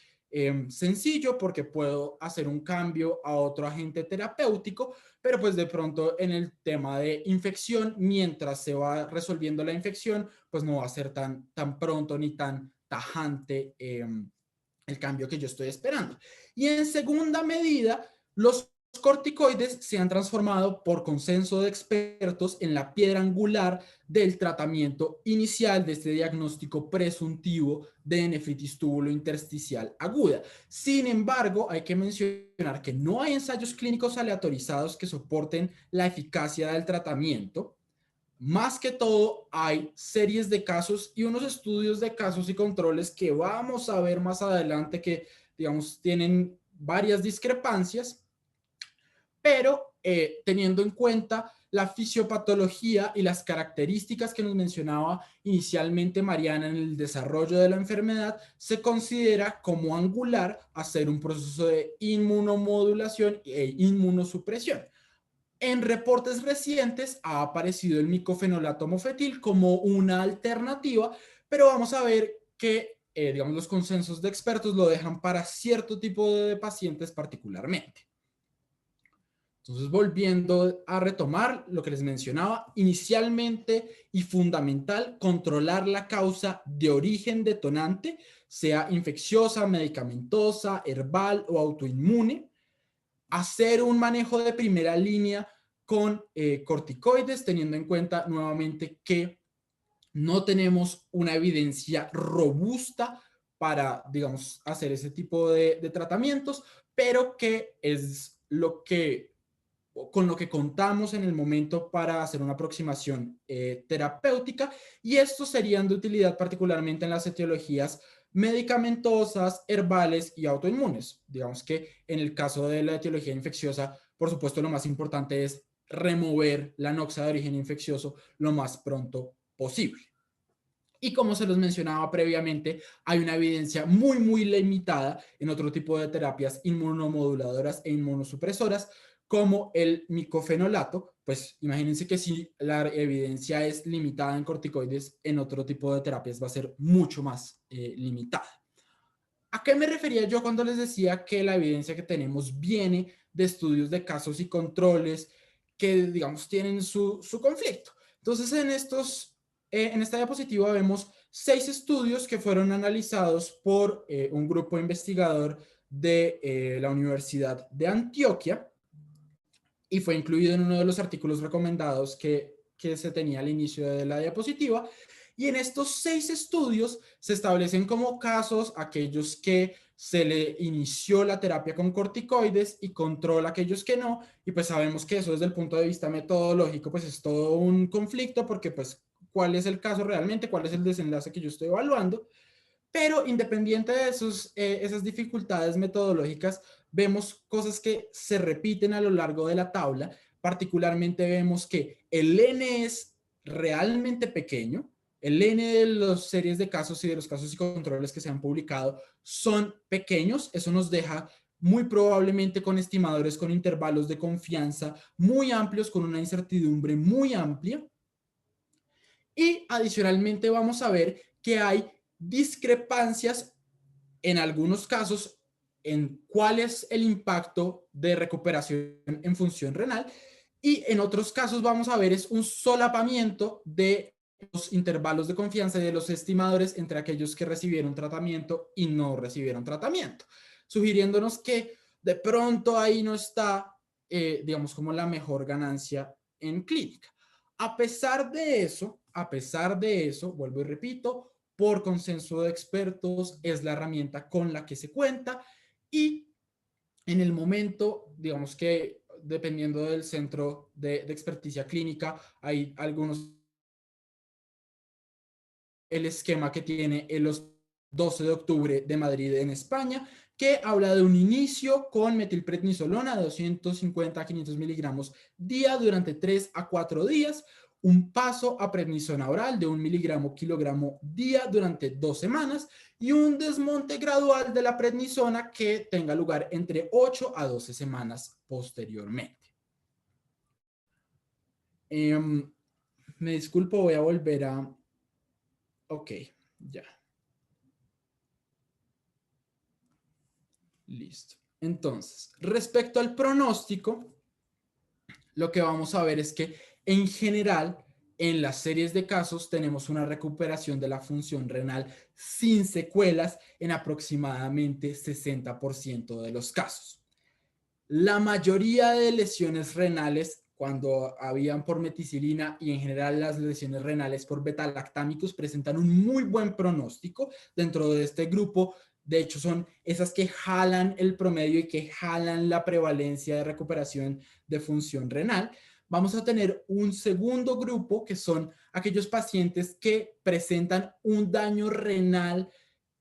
sencillo porque puedo hacer un cambio a otro agente terapéutico, pero pues de pronto en el tema de infección, mientras se va resolviendo la infección, pues no va a ser tan pronto ni tan tajante el cambio que yo estoy esperando. Y en segunda medida, los corticoides se han transformado por consenso de expertos en la piedra angular del tratamiento inicial de este diagnóstico presuntivo de nefritis tubulointersticial aguda. Sin embargo, hay que mencionar que no hay ensayos clínicos aleatorizados que soporten la eficacia del tratamiento. Más que todo, hay series de casos y unos estudios de casos y controles que vamos a ver más adelante que, digamos, tienen varias discrepancias, pero teniendo en cuenta la fisiopatología y las características que nos mencionaba inicialmente Mariana en el desarrollo de la enfermedad, se considera como angular hacer un proceso de inmunomodulación e inmunosupresión. En reportes recientes ha aparecido el micofenolato mofetil como una alternativa, pero vamos a ver que, digamos, los consensos de expertos lo dejan para cierto tipo de pacientes particularmente. Entonces, volviendo a retomar lo que les mencionaba, inicialmente y fundamental, controlar la causa de origen detonante, sea infecciosa, medicamentosa, herbal o autoinmune, hacer un manejo de primera línea con corticoides, teniendo en cuenta nuevamente que no tenemos una evidencia robusta para, digamos, hacer ese tipo de tratamientos, pero que es lo que con lo que contamos en el momento para hacer una aproximación terapéutica, y estos serían de utilidad particularmente en las etiologías medicamentosas, herbales y autoinmunes. Digamos que en el caso de la etiología infecciosa, por supuesto, lo más importante es remover la noxa de origen infeccioso lo más pronto posible. Y como se los mencionaba previamente, hay una evidencia muy limitada en otro tipo de terapias inmunomoduladoras e inmunosupresoras, como el micofenolato. Pues imagínense que si la evidencia es limitada en corticoides, en otro tipo de terapias va a ser mucho más limitada. ¿A qué me refería yo cuando les decía que la evidencia que tenemos viene de estudios de casos y controles que, digamos, tienen su conflicto? Entonces, en esta diapositiva vemos 6 estudios que fueron analizados por un grupo investigador de la Universidad de Antioquia y fue incluido en uno de los artículos recomendados que se tenía al inicio de la diapositiva. Y en estos 6 estudios se establecen como casos aquellos que se le inició la terapia con corticoides y control aquellos que no. Y pues sabemos que eso desde el punto de vista metodológico pues es todo un conflicto porque pues cuál es el caso realmente, cuál es el desenlace que yo estoy evaluando. Pero independiente de esas dificultades metodológicas, vemos cosas que se repiten a lo largo de la tabla. Particularmente vemos que el N es realmente pequeño. El N de las series de casos y de los casos y controles que se han publicado son pequeños. Eso nos deja muy probablemente con estimadores con intervalos de confianza muy amplios, con una incertidumbre muy amplia. Y adicionalmente vamos a ver que hay discrepancias en algunos casos en cuál es el impacto de recuperación en función renal, y en otros casos vamos a ver es un solapamiento de los intervalos de confianza y de los estimadores entre aquellos que recibieron tratamiento y no recibieron tratamiento, sugiriéndonos que de pronto ahí no está, digamos, como la mejor ganancia en clínica. A pesar de eso, vuelvo y repito, por consenso de expertos, es la herramienta con la que se cuenta y en el momento, digamos que dependiendo del centro de experticia clínica, hay algunos, el esquema que tiene en los 12 de octubre de Madrid en España, que habla de un inicio con metilprednisolona de 250 a 500 miligramos día durante 3 a 4 días, un paso a prednisona oral de 1 miligramo kilogramo día durante 2 semanas y un desmonte gradual de la prednisona que tenga lugar entre 8 a 12 semanas posteriormente. Me disculpo, voy a volver a... Ok, ya. Listo. Entonces, respecto al pronóstico, lo que vamos a ver es que en general, en las series de casos tenemos una recuperación de la función renal sin secuelas en aproximadamente 60% de los casos. La mayoría de lesiones renales, cuando habían por meticilina y en general las lesiones renales por beta-lactámicos, presentan un muy buen pronóstico dentro de este grupo. De hecho, son esas que jalan el promedio y que jalan la prevalencia de recuperación de función renal. Vamos a tener un segundo grupo que son aquellos pacientes que presentan un daño renal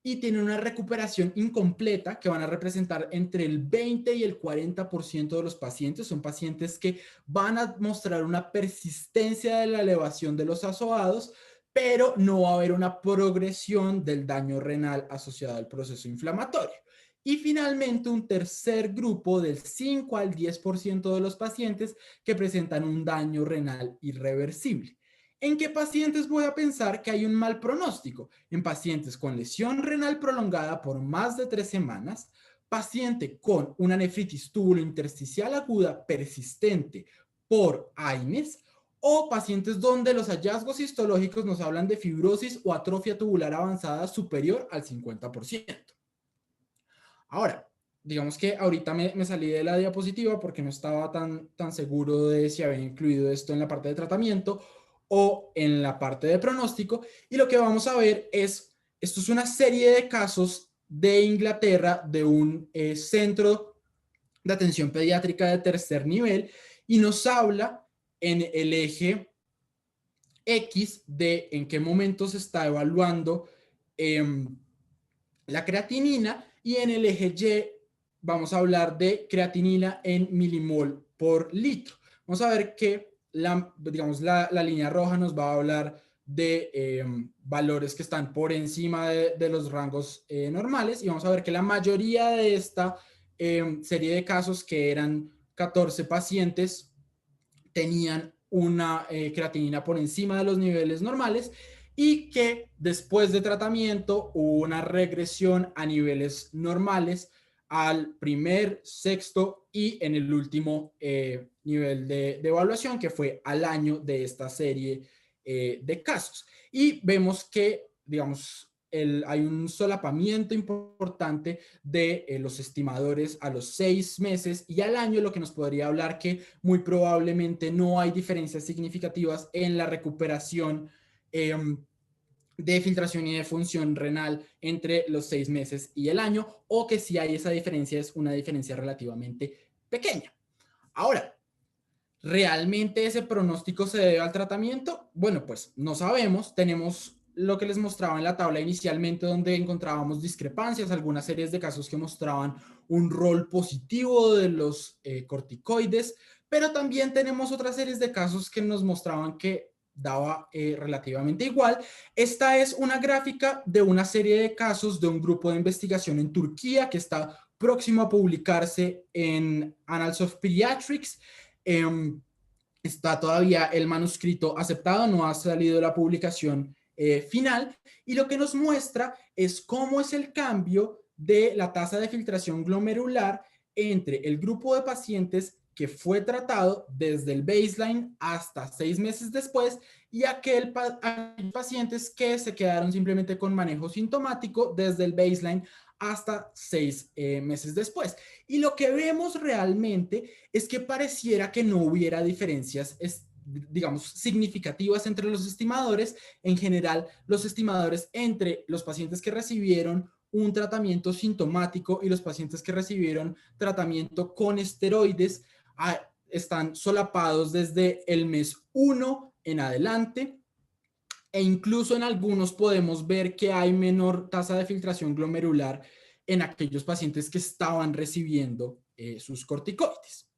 y tienen una recuperación incompleta que van a representar entre el 20 y el 40% de los pacientes. Son pacientes que van a mostrar una persistencia de la elevación de los azoados, pero no va a haber una progresión del daño renal asociado al proceso inflamatorio. Y finalmente, un tercer grupo del 5 al 10% de los pacientes que presentan un daño renal irreversible. ¿En qué pacientes voy a pensar que hay un mal pronóstico? En pacientes con lesión renal prolongada por más de 3 semanas, paciente con una nefritis tubulointersticial aguda persistente por AINES o pacientes donde los hallazgos histológicos nos hablan de fibrosis o atrofia tubular avanzada superior al 50%. Ahora, digamos que ahorita me salí de la diapositiva porque no estaba tan seguro de si había incluido esto en la parte de tratamiento o en la parte de pronóstico. Y lo que vamos a ver es, esto es una serie de casos de Inglaterra, de un centro de atención pediátrica de tercer nivel, y nos habla en el eje X de en qué momento se está evaluando la creatinina, y en el eje Y vamos a hablar de creatinina en milimol por litro. Vamos a ver que digamos, la línea roja nos va a hablar de valores que están por encima de los rangos normales, y vamos a ver que la mayoría de esta serie de casos, que eran 14 pacientes, tenían una creatinina por encima de los niveles normales y que después de tratamiento hubo una regresión a niveles normales al primer, sexto y en el último nivel de evaluación, que fue al año de esta serie de casos. Y vemos que, digamos, hay un solapamiento importante de los estimadores a los 6 meses y al año, lo que nos podría hablar que muy probablemente no hay diferencias significativas en la recuperación de filtración y de función renal entre los 6 meses y el año, o que si hay esa diferencia es una diferencia relativamente pequeña. Ahora, ¿realmente ese pronóstico se debe al tratamiento? Bueno, pues no sabemos. Tenemos lo que les mostraba en la tabla inicialmente, donde encontrábamos discrepancias, algunas series de casos que mostraban un rol positivo de los corticoides, pero también tenemos otras series de casos que nos mostraban que daba relativamente igual. Esta es una gráfica de una serie de casos de un grupo de investigación en Turquía que está próximo a publicarse en Annals of Pediatrics. Está todavía el manuscrito aceptado, no ha salido la publicación final, y lo que nos muestra es cómo es el cambio de la tasa de filtración glomerular entre el grupo de pacientes que fue tratado desde el baseline hasta 6 meses después y aquellos pacientes que se quedaron simplemente con manejo sintomático desde el baseline hasta 6 meses después. Y lo que vemos realmente es que pareciera que no hubiera diferencias digamos, significativas entre los estimadores. En general, los estimadores entre los pacientes que recibieron un tratamiento sintomático y los pacientes que recibieron tratamiento con esteroides están solapados desde el mes 1 en adelante, e incluso en algunos podemos ver que hay menor tasa de filtración glomerular en aquellos pacientes que estaban recibiendo sus corticoides.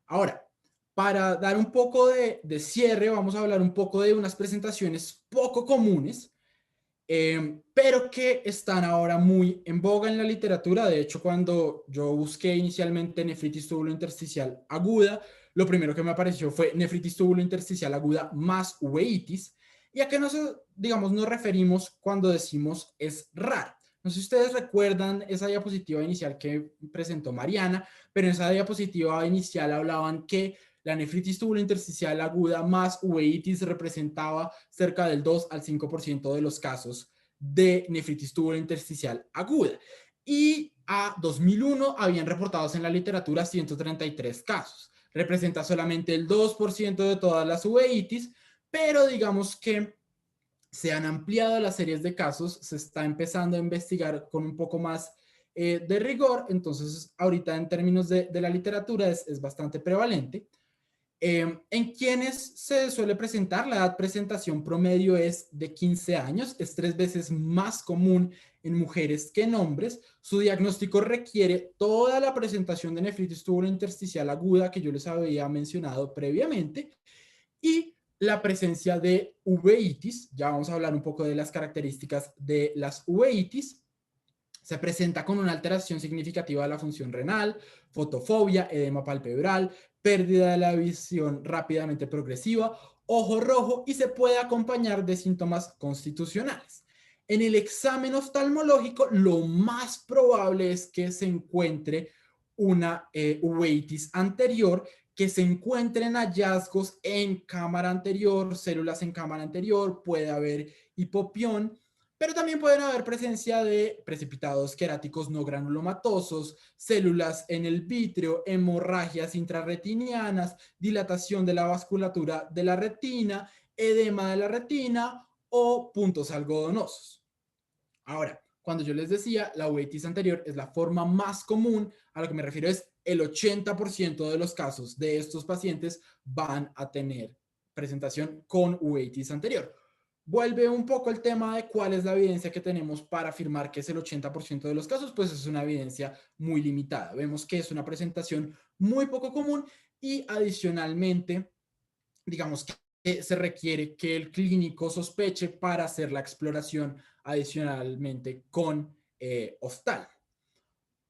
Ahora, para dar un poco de cierre, vamos a hablar un poco de unas presentaciones poco comunes, pero que están ahora muy en boga en la literatura. De hecho, cuando yo busqué inicialmente nefritis tubulointersticial aguda, lo primero que me apareció fue nefritis tubulointersticial aguda más uveitis. ¿Y a qué nos referimos cuando decimos es raro? No sé si ustedes recuerdan esa diapositiva inicial que presentó Mariana, pero en esa diapositiva inicial hablaban que la nefritis tubulointersticial aguda más uveitis representaba cerca del 2 al 5% de los casos de nefritis tubulointersticial aguda. Y a 2001 habían reportados en la literatura 133 casos. Representa solamente el 2% de todas las uveitis, pero digamos que se han ampliado las series de casos, se está empezando a investigar con un poco más de rigor, entonces ahorita en términos de la literatura es bastante prevalente. En quienes se suele presentar, la edad presentación promedio es de 15 años, es 3 veces más común en mujeres que en hombres. Su diagnóstico requiere toda la presentación de nefritis tubulointersticial aguda que yo les había mencionado previamente y la presencia de uveitis. Ya vamos a hablar un poco de las características de las uveitis. Se presenta con una alteración significativa de la función renal, fotofobia, edema palpebral, pérdida de la visión rápidamente progresiva, ojo rojo, y se puede acompañar de síntomas constitucionales. En el examen oftalmológico, lo más probable es que se encuentre una uveitis anterior, que se encuentren hallazgos en cámara anterior, células en cámara anterior, puede haber hipopión, pero también pueden haber presencia de precipitados queráticos no granulomatosos, células en el vítreo, hemorragias intrarretinianas, dilatación de la vasculatura de la retina, edema de la retina o puntos algodonosos. Ahora, cuando yo les decía, la uveitis anterior es la forma más común, a lo que me refiero es el 80% de los casos de estos pacientes van a tener presentación con uveitis anterior. Vuelve un poco el tema de cuál es la evidencia que tenemos para afirmar que es el 80% de los casos, pues es una evidencia muy limitada. Vemos que es una presentación muy poco común y adicionalmente, digamos que se requiere que el clínico sospeche para hacer la exploración adicionalmente con oftalmo.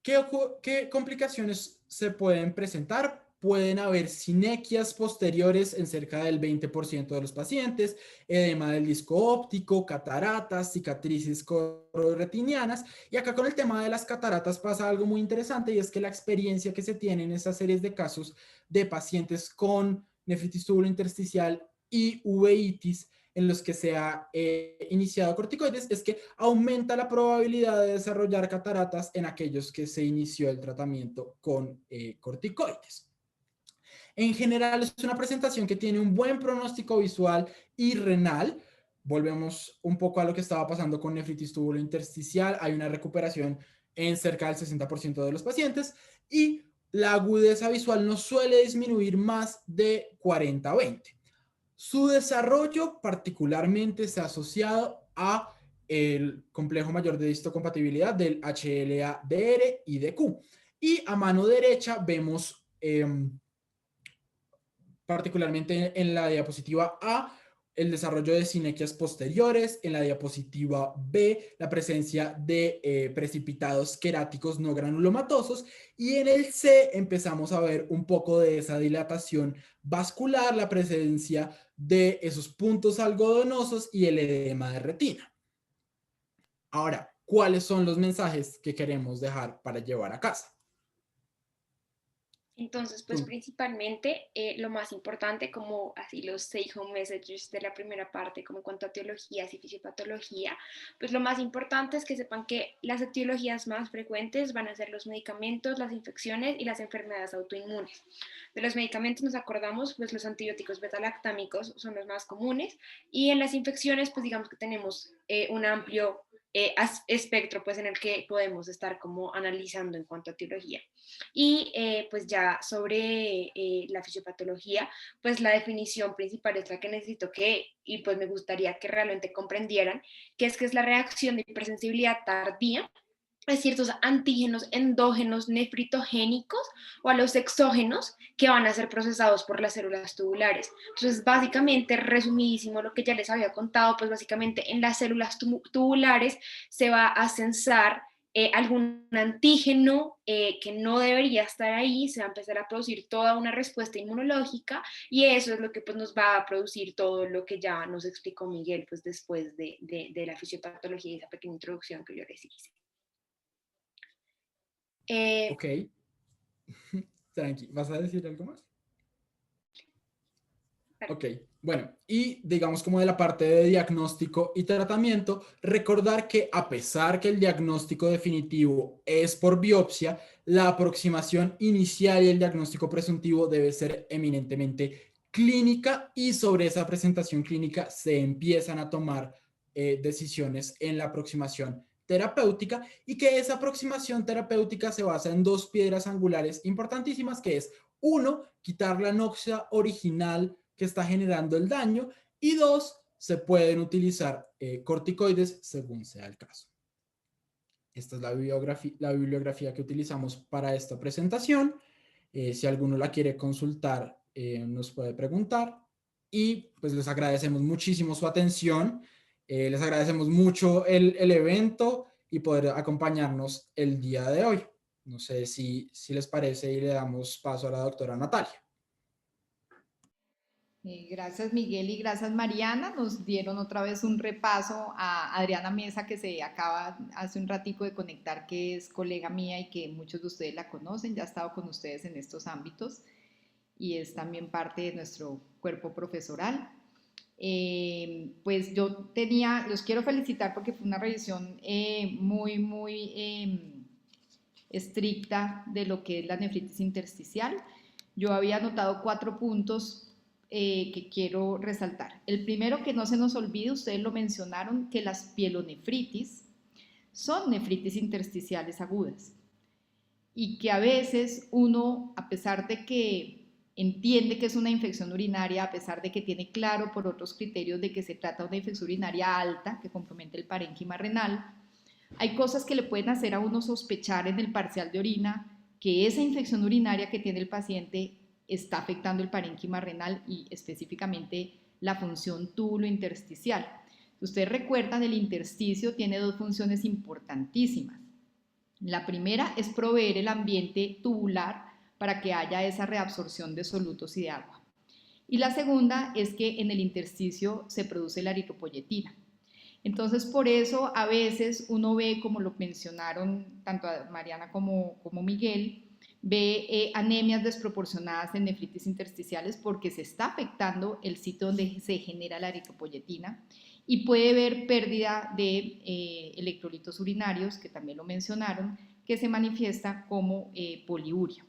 ¿Qué complicaciones se pueden presentar? Pueden haber sinequias posteriores en cerca del 20% de los pacientes, edema del disco óptico, cataratas, cicatrices cororetinianas. Y acá con el tema de las cataratas pasa algo muy interesante, y es que la experiencia que se tiene en esas series de casos de pacientes con nefritis tubulointersticial y uveitis en los que se ha iniciado corticoides es que aumenta la probabilidad de desarrollar cataratas en aquellos que se inició el tratamiento con corticoides. En general es una presentación que tiene un buen pronóstico visual y renal. Volvemos un poco a lo que estaba pasando con nefritis tubulointersticial. Hay una recuperación en cerca del 60% de los pacientes y la agudeza visual no suele disminuir más de 40-20. Su desarrollo particularmente se ha asociado a el complejo mayor de histocompatibilidad del HLA-DR y DQ. Y a mano derecha vemos particularmente en la diapositiva A, el desarrollo de sinequias posteriores, en la diapositiva B, la presencia de precipitados queráticos no granulomatosos, y en el C empezamos a ver un poco de esa dilatación vascular, la presencia de esos puntos algodonosos y el edema de retina. Ahora, ¿cuáles son los mensajes que queremos dejar para llevar a casa? Entonces, pues principalmente lo más importante, como así los take home messages de la primera parte, como en cuanto a etiologías y fisiopatología, pues lo más importante es que sepan que las etiologías más frecuentes van a ser los medicamentos, las infecciones y las enfermedades autoinmunes. De los medicamentos nos acordamos, pues los antibióticos beta-lactámicos son los más comunes, y en las infecciones, pues digamos que tenemos un amplio espectro pues en el que podemos estar como analizando en cuanto a etiología. Y pues ya sobre la fisiopatología, pues la definición principal es la que necesito que, y pues me gustaría que realmente comprendieran, que es la reacción de hipersensibilidad tardía a ciertos antígenos endógenos nefritogénicos o a los exógenos que van a ser procesados por las células tubulares. Entonces, básicamente, resumidísimo lo que ya les había contado, pues básicamente en las células tubulares se va a censar algún antígeno que no debería estar ahí, se va a empezar a producir toda una respuesta inmunológica, y eso es lo que pues, nos va a producir todo lo que ya nos explicó Miguel pues, después de la fisiopatología y esa pequeña introducción que yo les hice. Ok, tranqui, ¿vas a decir algo más? Ok, bueno, y digamos como de la parte de diagnóstico y tratamiento, recordar que a pesar que el diagnóstico definitivo es por biopsia, la aproximación inicial y el diagnóstico presuntivo debe ser eminentemente clínica, y sobre esa presentación clínica se empiezan a tomar decisiones en la aproximación terapéutica, y que esa aproximación terapéutica se basa en dos piedras angulares importantísimas, que es uno, quitar la anoxia original que está generando el daño, y dos, se pueden utilizar corticoides según sea el caso. Esta es la bibliografía que utilizamos para esta presentación. Si alguno la quiere consultar, nos puede preguntar, y pues les agradecemos muchísimo su atención, les agradecemos mucho el evento y poder acompañarnos el día de hoy. No sé si les parece, y le damos paso a la doctora Natalia. Gracias Miguel y gracias Mariana, nos dieron otra vez un repaso a Adriana Mesa, que se acaba hace un ratico de conectar, que es colega mía y que muchos de ustedes la conocen, ya ha estado con ustedes en estos ámbitos y es también parte de nuestro cuerpo profesoral. Pues los quiero felicitar porque fue una revisión muy estricta de lo que es la nefritis intersticial. Yo había anotado 4 puntos que quiero resaltar. El primero, que no se nos olvide, ustedes lo mencionaron, que las pielonefritis son nefritis intersticiales agudas y que a veces uno, a pesar de que entiende que es una infección urinaria, a pesar de que tiene claro por otros criterios de que se trata de una infección urinaria alta que compromete el parénquima renal, hay cosas que le pueden hacer a uno sospechar en el parcial de orina que esa infección urinaria que tiene el paciente está afectando el parénquima renal y específicamente la función túbulo-intersticial. Ustedes recuerdan, el intersticio tiene 2 funciones importantísimas. La primera es proveer el ambiente tubular para que haya esa reabsorción de solutos y de agua. Y la segunda es que en el intersticio se produce la eritropoyetina. Entonces, por eso a veces uno ve, como lo mencionaron tanto Mariana como Miguel, ve anemias desproporcionadas en nefritis intersticiales porque se está afectando el sitio donde se genera la eritropoyetina, y puede haber pérdida de electrolitos urinarios, que también lo mencionaron, que se manifiesta como poliuria.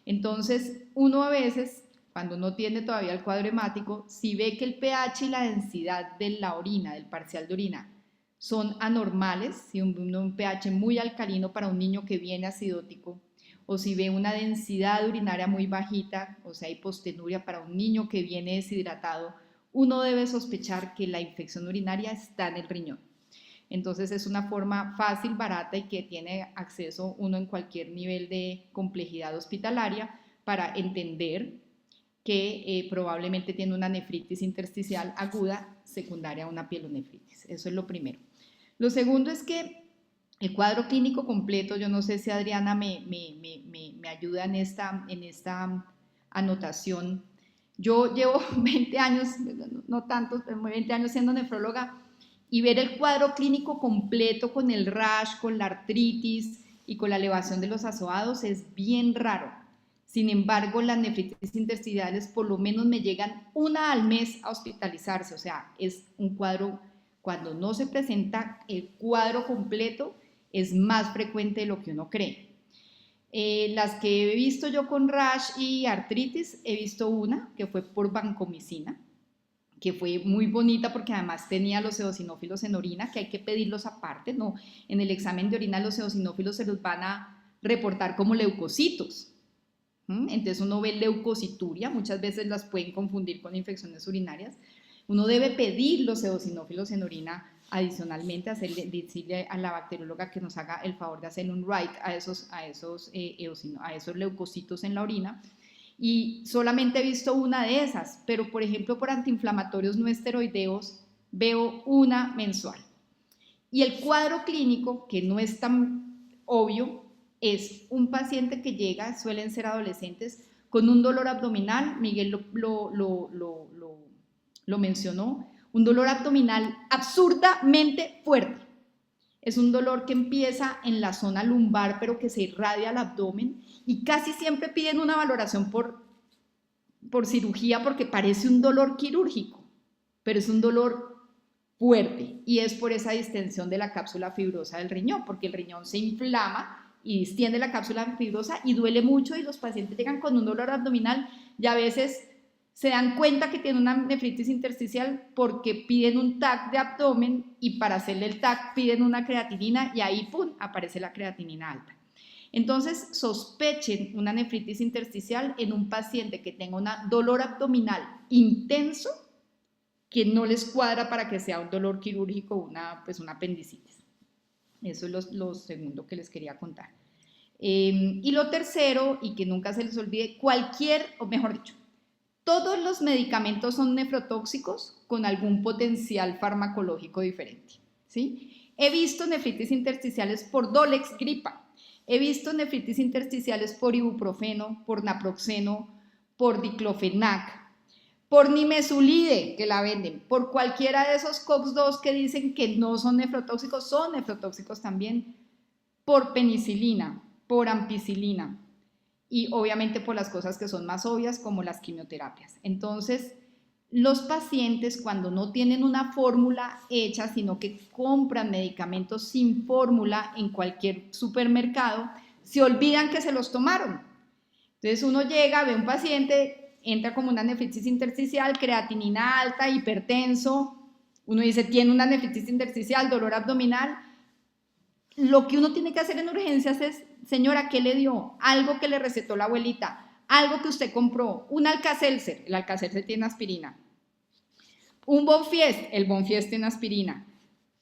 Entonces, uno a veces, cuando no tiene todavía el cuadro hemático, si ve que el pH y la densidad de la orina, del parcial de orina, son anormales, si un pH muy alcalino para un niño que viene acidótico, o si ve una densidad urinaria muy bajita, o sea, hipostenuria para un niño que viene deshidratado, uno debe sospechar que la infección urinaria está en el riñón. Entonces es una forma fácil, barata y que tiene acceso uno en cualquier nivel de complejidad hospitalaria para entender que probablemente tiene una nefritis intersticial aguda secundaria a una pielonefritis. Eso es lo primero. Lo segundo es que el cuadro clínico completo, yo no sé si Adriana me ayuda en esta anotación. Yo llevo 20 años, no tantos, pero 20 años siendo nefróloga, y ver el cuadro clínico completo con el rash, con la artritis y con la elevación de los azoados es bien raro. Sin embargo, las nefritis intersticiales por lo menos me llegan una al mes a hospitalizarse, o sea, es un cuadro, cuando no se presenta el cuadro completo, es más frecuente de lo que uno cree. Las que he visto yo con rash y artritis, he visto una que fue por vancomicina, que fue muy bonita porque además tenía los eosinófilos en orina, que hay que pedirlos aparte, ¿no? En el examen de orina los eosinófilos se los van a reportar como leucocitos. Entonces uno ve leucocituria, muchas veces las pueden confundir con infecciones urinarias. Uno debe pedir los eosinófilos en orina adicionalmente, decirle a la bacterióloga que nos haga el favor de hacerle un write a esos leucocitos en la orina. Y solamente he visto una de esas, pero por ejemplo por antiinflamatorios no esteroideos veo una mensual. Y el cuadro clínico, que no es tan obvio, es un paciente que llega, suelen ser adolescentes, con un dolor abdominal, Miguel lo mencionó, un dolor abdominal absurdamente fuerte. Es un dolor que empieza en la zona lumbar, pero que se irradia al abdomen, y casi siempre piden una valoración por cirugía porque parece un dolor quirúrgico, pero es un dolor fuerte, y es por esa distensión de la cápsula fibrosa del riñón, porque el riñón se inflama y distiende la cápsula fibrosa y duele mucho, y los pacientes llegan con un dolor abdominal y a veces se dan cuenta que tienen una nefritis intersticial porque piden un TAC de abdomen, y para hacerle el TAC piden una creatinina y ahí ¡pum!, aparece la creatinina alta. Entonces sospechen una nefritis intersticial en un paciente que tenga un dolor abdominal intenso que no les cuadra para que sea un dolor quirúrgico, una apendicitis. Eso es lo segundo que les quería contar. Y lo tercero, y que nunca se les olvide, o mejor dicho, todos los medicamentos son nefrotóxicos con algún potencial farmacológico diferente, ¿sí? He visto nefritis intersticiales por Dolex gripa, he visto nefritis intersticiales por ibuprofeno, por naproxeno, por diclofenac, por nimesulide, que la venden, por cualquiera de esos COX-2 que dicen que no son nefrotóxicos también, por penicilina, por ampicilina, y obviamente por las cosas que son más obvias como las quimioterapias. Entonces, los pacientes, cuando no tienen una fórmula hecha, sino que compran medicamentos sin fórmula en cualquier supermercado, se olvidan que se los tomaron. Entonces uno llega, ve un paciente, entra como una nefritis intersticial, creatinina alta, hipertenso, uno dice tiene una nefritis intersticial, dolor abdominal. Lo que uno tiene que hacer en urgencias es, señora, ¿qué le dio? Algo que le recetó la abuelita, algo que usted compró, un Alka-Seltzer, el Alka-Seltzer tiene aspirina, un Bonfiest, el Bonfiest tiene aspirina,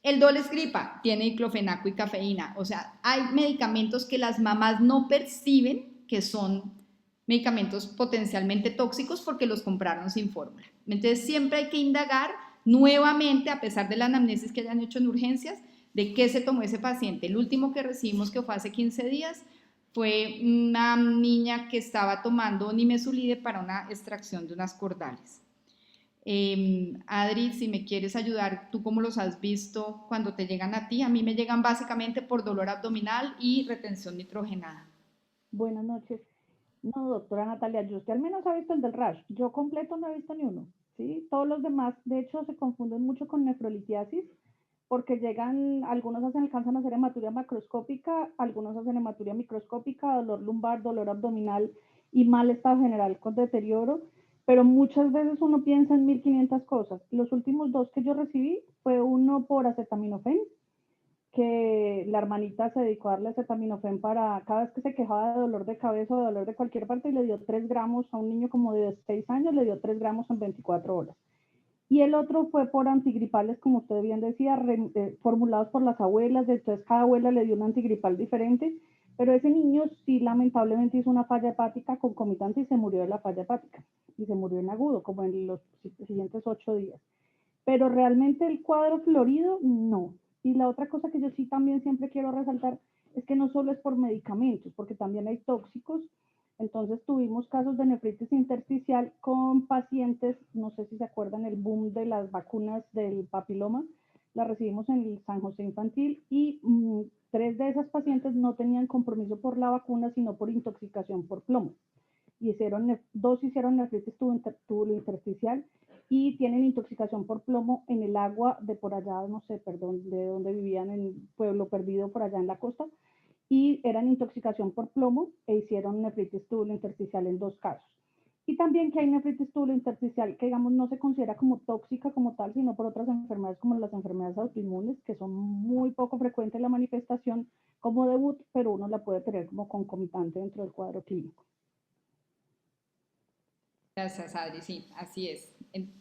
el Dolex gripa tiene diclofenaco y cafeína. O sea, hay medicamentos que las mamás no perciben que son medicamentos potencialmente tóxicos porque los compraron sin fórmula. Entonces siempre hay que indagar nuevamente, a pesar de la anamnesis que hayan hecho en urgencias, de qué se tomó ese paciente. El último que recibimos, que fue hace 15 días, fue una niña que estaba tomando nimesulide para una extracción de unas cordales. Adri, si me quieres ayudar, ¿tú cómo los has visto cuando te llegan a ti? A mí me llegan básicamente por dolor abdominal y retención nitrogenada. Buenas noches. No, doctora Natalia, yo usted al menos ha visto el del rash. Yo completo no he visto ni uno, ¿sí? Todos los demás, de hecho, se confunden mucho con nefrolitiasis, porque llegan, algunos alcanzan a hacer hematuria macroscópica, algunos hacen hematuria microscópica, dolor lumbar, dolor abdominal y mal estado general con deterioro, pero muchas veces uno piensa en 1500 cosas. Los últimos dos que yo recibí fue uno por acetaminofén, que la hermanita se dedicó a darle acetaminofén para cada vez que se quejaba de dolor de cabeza o de dolor de cualquier parte, y le dio 3 gramos a un niño como de 6 años, le dio 3 gramos en 24 horas. Y el otro fue por antigripales, como usted bien decía, formulados por las abuelas, entonces cada abuela le dio un antigripal diferente, pero ese niño sí lamentablemente hizo una falla hepática concomitante y se murió de la falla hepática, y se murió en agudo, como en los siguientes 8 días. Pero realmente el cuadro florido, no. Y la otra cosa que yo sí también siempre quiero resaltar es que no solo es por medicamentos, porque también hay tóxicos. Entonces tuvimos casos de nefritis intersticial con pacientes, no sé si se acuerdan el boom de las vacunas del papiloma, la recibimos en el San José Infantil, y 3 de esas pacientes no tenían compromiso por la vacuna, sino por intoxicación por plomo. dos hicieron nefritis tubulointersticial y tienen intoxicación por plomo en el agua de por allá, no sé, perdón, de donde vivían en Pueblo Perdido, por allá en la costa, y eran intoxicación por plomo e hicieron nefritis tubulointersticial en 2 casos. Y también que hay nefritis tubulointersticial que, digamos, no se considera como tóxica como tal, sino por otras enfermedades como las enfermedades autoinmunes, que son muy poco frecuentes la manifestación como debut, pero uno la puede tener como concomitante dentro del cuadro clínico. Gracias, Adri. Sí, así es.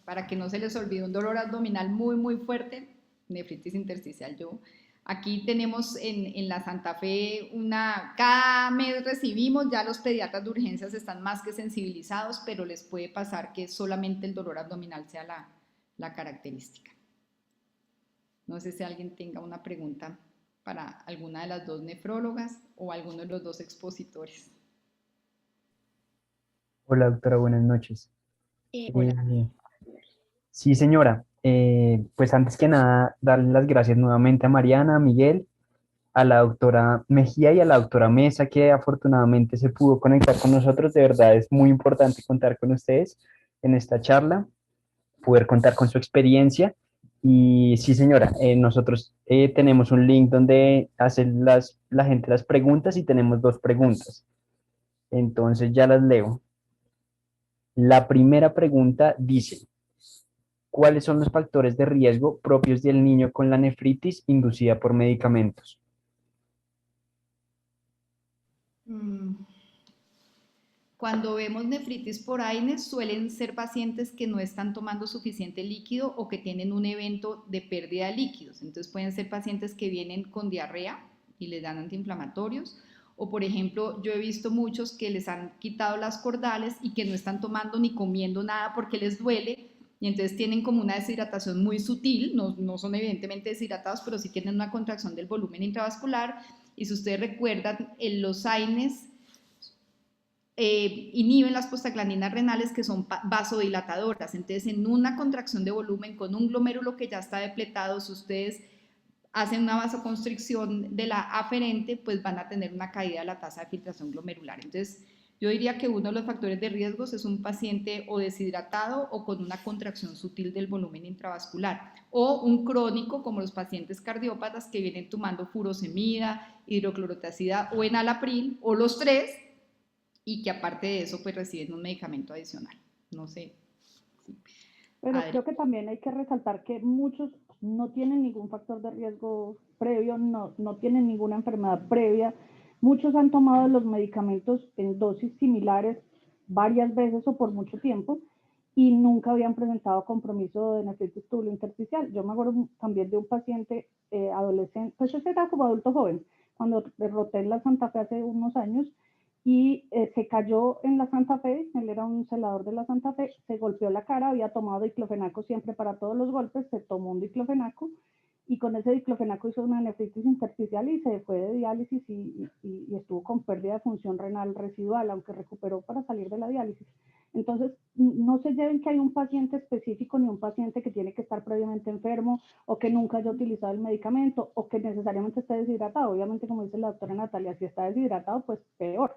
Para que no se les olvide, un dolor abdominal muy, muy fuerte, nefritis intersticial. Aquí tenemos en la Santa Fe cada mes recibimos, ya los pediatras de urgencias están más que sensibilizados, pero les puede pasar que solamente el dolor abdominal sea la característica. No sé si alguien tenga una pregunta para alguna de las dos nefrólogas o alguno de los dos expositores. Hola, doctora, buenas noches. Hola. Sí, señora. Pues antes que nada, darle las gracias nuevamente a Mariana, a Miguel, a la doctora Mejía y a la doctora Mesa, que afortunadamente se pudo conectar con nosotros. De verdad es muy importante contar con ustedes en esta charla, poder contar con su experiencia. Y sí, señora, nosotros tenemos un link donde hace la gente las preguntas y tenemos 2 preguntas. Entonces ya las leo. La primera pregunta dice: ¿cuáles son los factores de riesgo propios del niño con la nefritis inducida por medicamentos? Cuando vemos nefritis por AINES suelen ser pacientes que no están tomando suficiente líquido o que tienen un evento de pérdida de líquidos. Entonces pueden ser pacientes que vienen con diarrea y les dan antiinflamatorios. O por ejemplo, yo he visto muchos que les han quitado las cordales y que no están tomando ni comiendo nada porque les duele y entonces tienen como una deshidratación muy sutil, no son evidentemente deshidratados, pero sí tienen una contracción del volumen intravascular. Y si ustedes recuerdan, en los AINES inhiben las prostaglandinas renales, que son vasodilatadoras. Entonces, en una contracción de volumen con un glomérulo que ya está depletado, si ustedes hacen una vasoconstricción de la aferente, pues van a tener una caída de la tasa de filtración glomerular. Entonces, yo diría que uno de los factores de riesgos es un paciente o deshidratado o con una contracción sutil del volumen intravascular, o un crónico como los pacientes cardiópatas que vienen tomando furosemida, hidroclorotiazida o enalapril, o los 3, y que aparte de eso pues reciben un medicamento adicional. No sé. Sí. Pero creo que también hay que resaltar que muchos no tienen ningún factor de riesgo previo, no tienen ninguna enfermedad previa. Muchos han tomado los medicamentos en dosis similares varias veces o por mucho tiempo y nunca habían presentado compromiso de nefritis tubulointersticial. Yo me acuerdo también de un paciente adolescente, pues ese era como adulto joven, cuando derroté en la Santa Fe hace unos años, y se cayó en la Santa Fe, él era un celador de la Santa Fe, se golpeó la cara, había tomado diclofenaco siempre para todos los golpes, se tomó un diclofenaco y con ese diclofenaco hizo una nefritis intersticial y se fue de diálisis y estuvo con pérdida de función renal residual, aunque recuperó para salir de la diálisis. Entonces, no se lleven que hay un paciente específico ni un paciente que tiene que estar previamente enfermo o que nunca haya utilizado el medicamento o que necesariamente esté deshidratado. Obviamente, como dice la doctora Natalia, si está deshidratado, pues peor.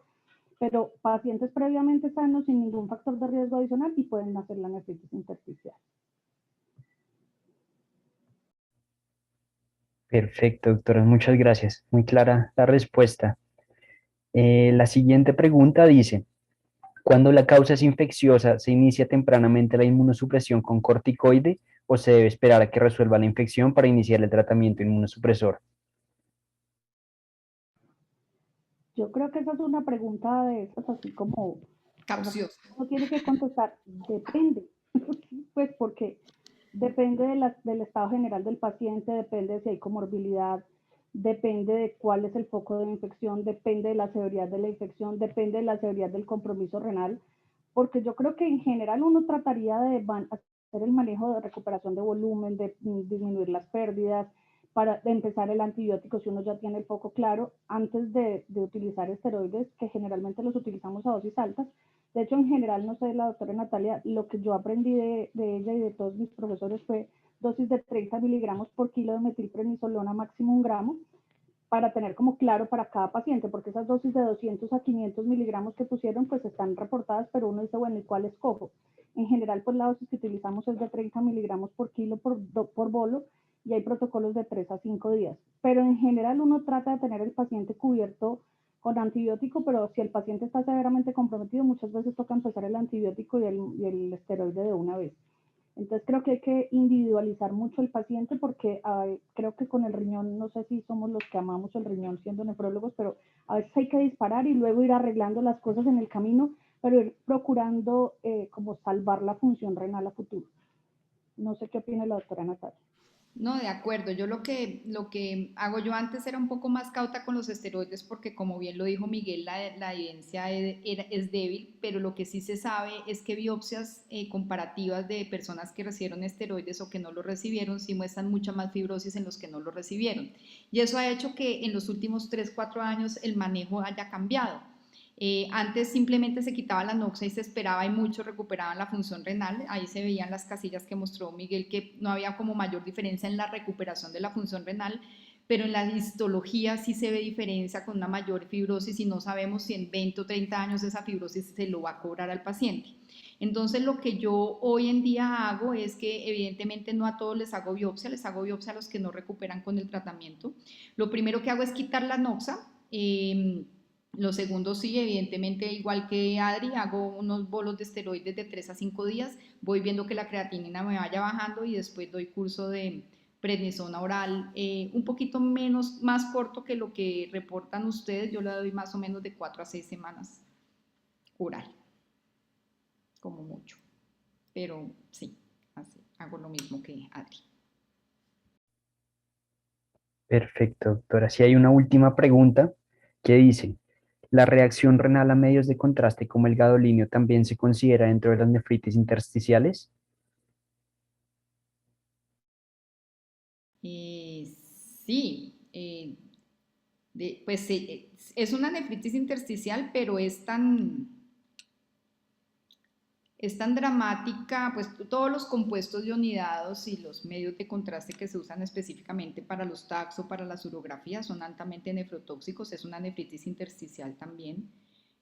Pero pacientes previamente sanos sin ningún factor de riesgo adicional y pueden hacer la nefritis intersticial. Perfecto, doctora, muchas gracias. Muy clara la respuesta. La siguiente pregunta dice: ¿cuando la causa es infecciosa, se inicia tempranamente la inmunosupresión con corticoide o se debe esperar a que resuelva la infección para iniciar el tratamiento inmunosupresor? Yo creo que esa es una pregunta de esas así como capciosa. Uno tiene que contestar, depende, pues porque depende del estado general del paciente, depende de si hay comorbilidad, depende de cuál es el foco de infección, depende de la severidad de la infección, depende de la severidad del compromiso renal, porque yo creo que en general uno trataría de hacer el manejo de recuperación de volumen, de disminuir las pérdidas, para empezar el antibiótico si uno ya tiene el foco claro, antes de utilizar esteroides, que generalmente los utilizamos a dosis altas. De hecho, en general, no sé, la doctora Natalia, lo que yo aprendí de ella y de todos mis profesores fue dosis de 30 miligramos por kilo de metilprednisolona, máximo 1 gramo, para tener como claro para cada paciente, porque esas dosis de 200 a 500 miligramos que pusieron pues están reportadas, pero uno dice, bueno, ¿y cuál escojo? En general, pues la dosis que utilizamos es de 30 miligramos por kilo por bolo, y hay protocolos de 3 a 5 días. Pero en general uno trata de tener el paciente cubierto con antibiótico, pero si el paciente está severamente comprometido, muchas veces toca empezar el antibiótico y el esteroide de una vez. Entonces creo que hay que individualizar mucho el paciente porque creo que con el riñón, no sé si somos los que amamos el riñón siendo nefrólogos, pero a veces hay que disparar y luego ir arreglando las cosas en el camino, pero ir procurando como salvar la función renal a futuro. No sé qué opina la doctora Natalia. No, de acuerdo. Yo lo que hago yo antes era un poco más cauta con los esteroides porque como bien lo dijo Miguel, la evidencia es débil, pero lo que sí se sabe es que biopsias comparativas de personas que recibieron esteroides o que no lo recibieron sí muestran mucha más fibrosis en los que no lo recibieron. Y eso ha hecho que en los últimos 3, 4 años el manejo haya cambiado. Antes simplemente se quitaba la noxa y se esperaba y muchos recuperaban la función renal. Ahí se veían las casillas que mostró Miguel que no había como mayor diferencia en la recuperación de la función renal, pero en la histología sí se ve diferencia con una mayor fibrosis y no sabemos si en 20 o 30 años esa fibrosis se lo va a cobrar al paciente. Entonces lo que yo hoy en día hago es que evidentemente no a todos les hago biopsia a los que no recuperan con el tratamiento. Lo primero que hago es quitar la noxa. Lo segundo, sí, evidentemente, igual que Adri, hago unos bolos de esteroides de 3 a 5 días, voy viendo que la creatinina me vaya bajando y después doy curso de prednisona oral, un poquito menos, más corto que lo que reportan ustedes, yo le doy más o menos de 4 a 6 semanas oral, como mucho, pero sí, así, hago lo mismo que Adri. Perfecto, doctora. Si hay una última pregunta que dice, ¿la reacción renal a medios de contraste como el gadolinio también se considera dentro de las nefritis intersticiales? Sí, pues es una nefritis intersticial, pero es tan dramática, pues todos los compuestos ionidados y los medios de contraste que se usan específicamente para los TACs o para las urografías son altamente nefrotóxicos, es una nefritis intersticial también.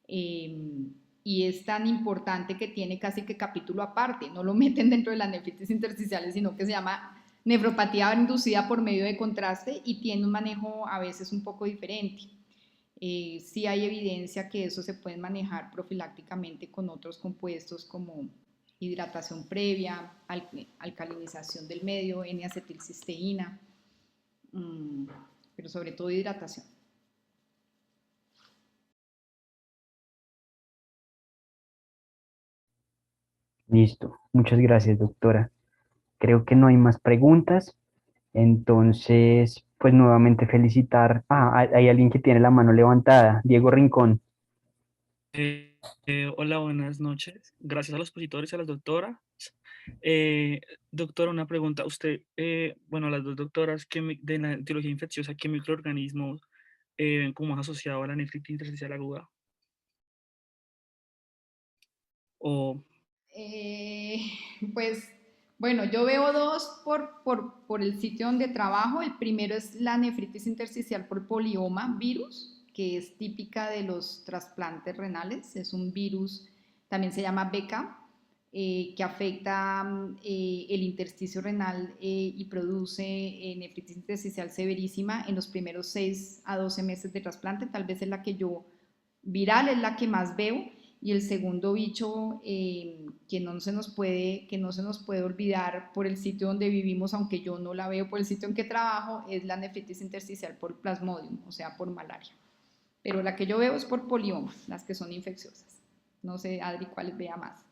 Y es tan importante que tiene casi que capítulo aparte, no lo meten dentro de las nefritis intersticiales, sino que se llama nefropatía inducida por medio de contraste y tiene un manejo a veces un poco diferente. Sí hay evidencia que eso se puede manejar profilácticamente con otros compuestos como hidratación previa, alcalinización del medio, N-acetilcisteína, pero sobre todo hidratación. Listo. Muchas gracias, doctora. Creo que no hay más preguntas. Entonces, pues nuevamente felicitar. Hay alguien que tiene la mano levantada. Diego Rincón. Hola, buenas noches. Gracias a los expositores y a las doctoras. Doctora, una pregunta. Usted, bueno, las dos doctoras de la etiología infecciosa, ¿qué microorganismos ven como más asociado a la nefritis intersticial aguda? O, Pues bueno, yo veo dos por el sitio donde trabajo. El primero es la nefritis intersticial por polioma virus, que es típica de los trasplantes renales. Es un virus, también se llama BK, que afecta el intersticio renal y produce nefritis intersticial severísima en los primeros 6 a 12 meses de trasplante. Tal vez es la que yo, viral, es la que más veo. Y el segundo bicho que no se nos puede olvidar por el sitio donde vivimos, aunque yo no la veo por el sitio en que trabajo, es la nefritis intersticial por plasmodium, o sea, por malaria. Pero la que yo veo es por polioma, las que son infecciosas. No sé, Adri, cuáles vea más.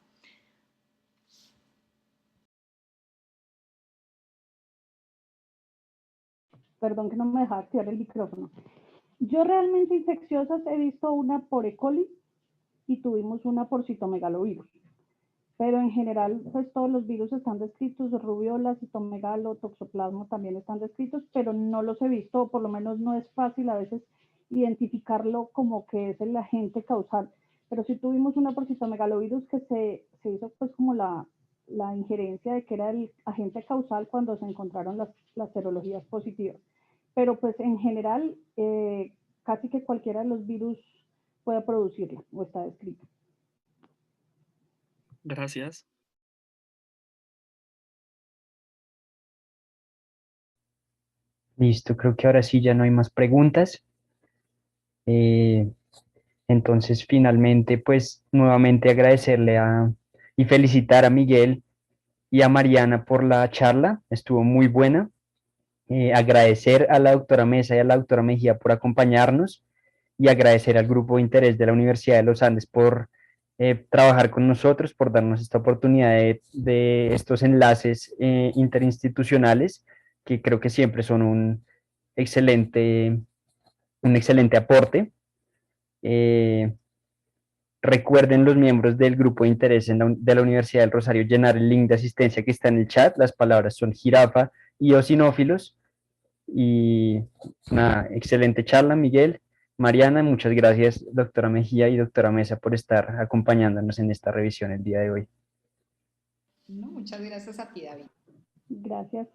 Perdón que no me dejaba activar el micrófono. Yo realmente infecciosas he visto una por E. coli y tuvimos una por citomegalovirus. Pero en general, pues todos los virus están descritos, rubiola, citomegalo, toxoplasma también están descritos, pero no los he visto, o por lo menos no es fácil a veces identificarlo como que es el agente causal. Pero sí tuvimos una por citomegalovirus que se hizo pues como la injerencia de que era el agente causal cuando se encontraron las serologías positivas. pero pues en general casi que cualquiera de los virus puede producirla o está descrita. Gracias. Listo, creo que ahora sí ya no hay más preguntas. Eh, entonces, finalmente, pues nuevamente agradecerle y felicitar a Miguel y a Mariana por la charla. Estuvo muy buena. Agradecer a la doctora Mesa y a la doctora Mejía por acompañarnos y agradecer al grupo de interés de la Universidad de los Andes por trabajar con nosotros, por darnos esta oportunidad de estos enlaces interinstitucionales que creo que siempre son excelente, un excelente aporte. Eh, Recuerden los miembros del grupo de interés de la Universidad del Rosario llenar el link de asistencia que está en el chat. Las palabras son jirafa y osinófilos. Y una excelente charla, Miguel. Mariana, muchas gracias, doctora Mejía y doctora Mesa, por estar acompañándonos en esta revisión el día de hoy. No, muchas gracias a ti, David. Gracias.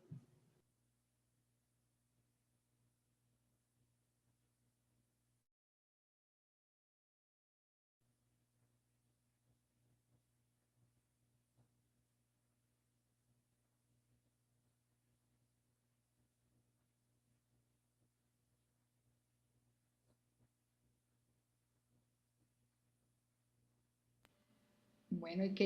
Bueno, y que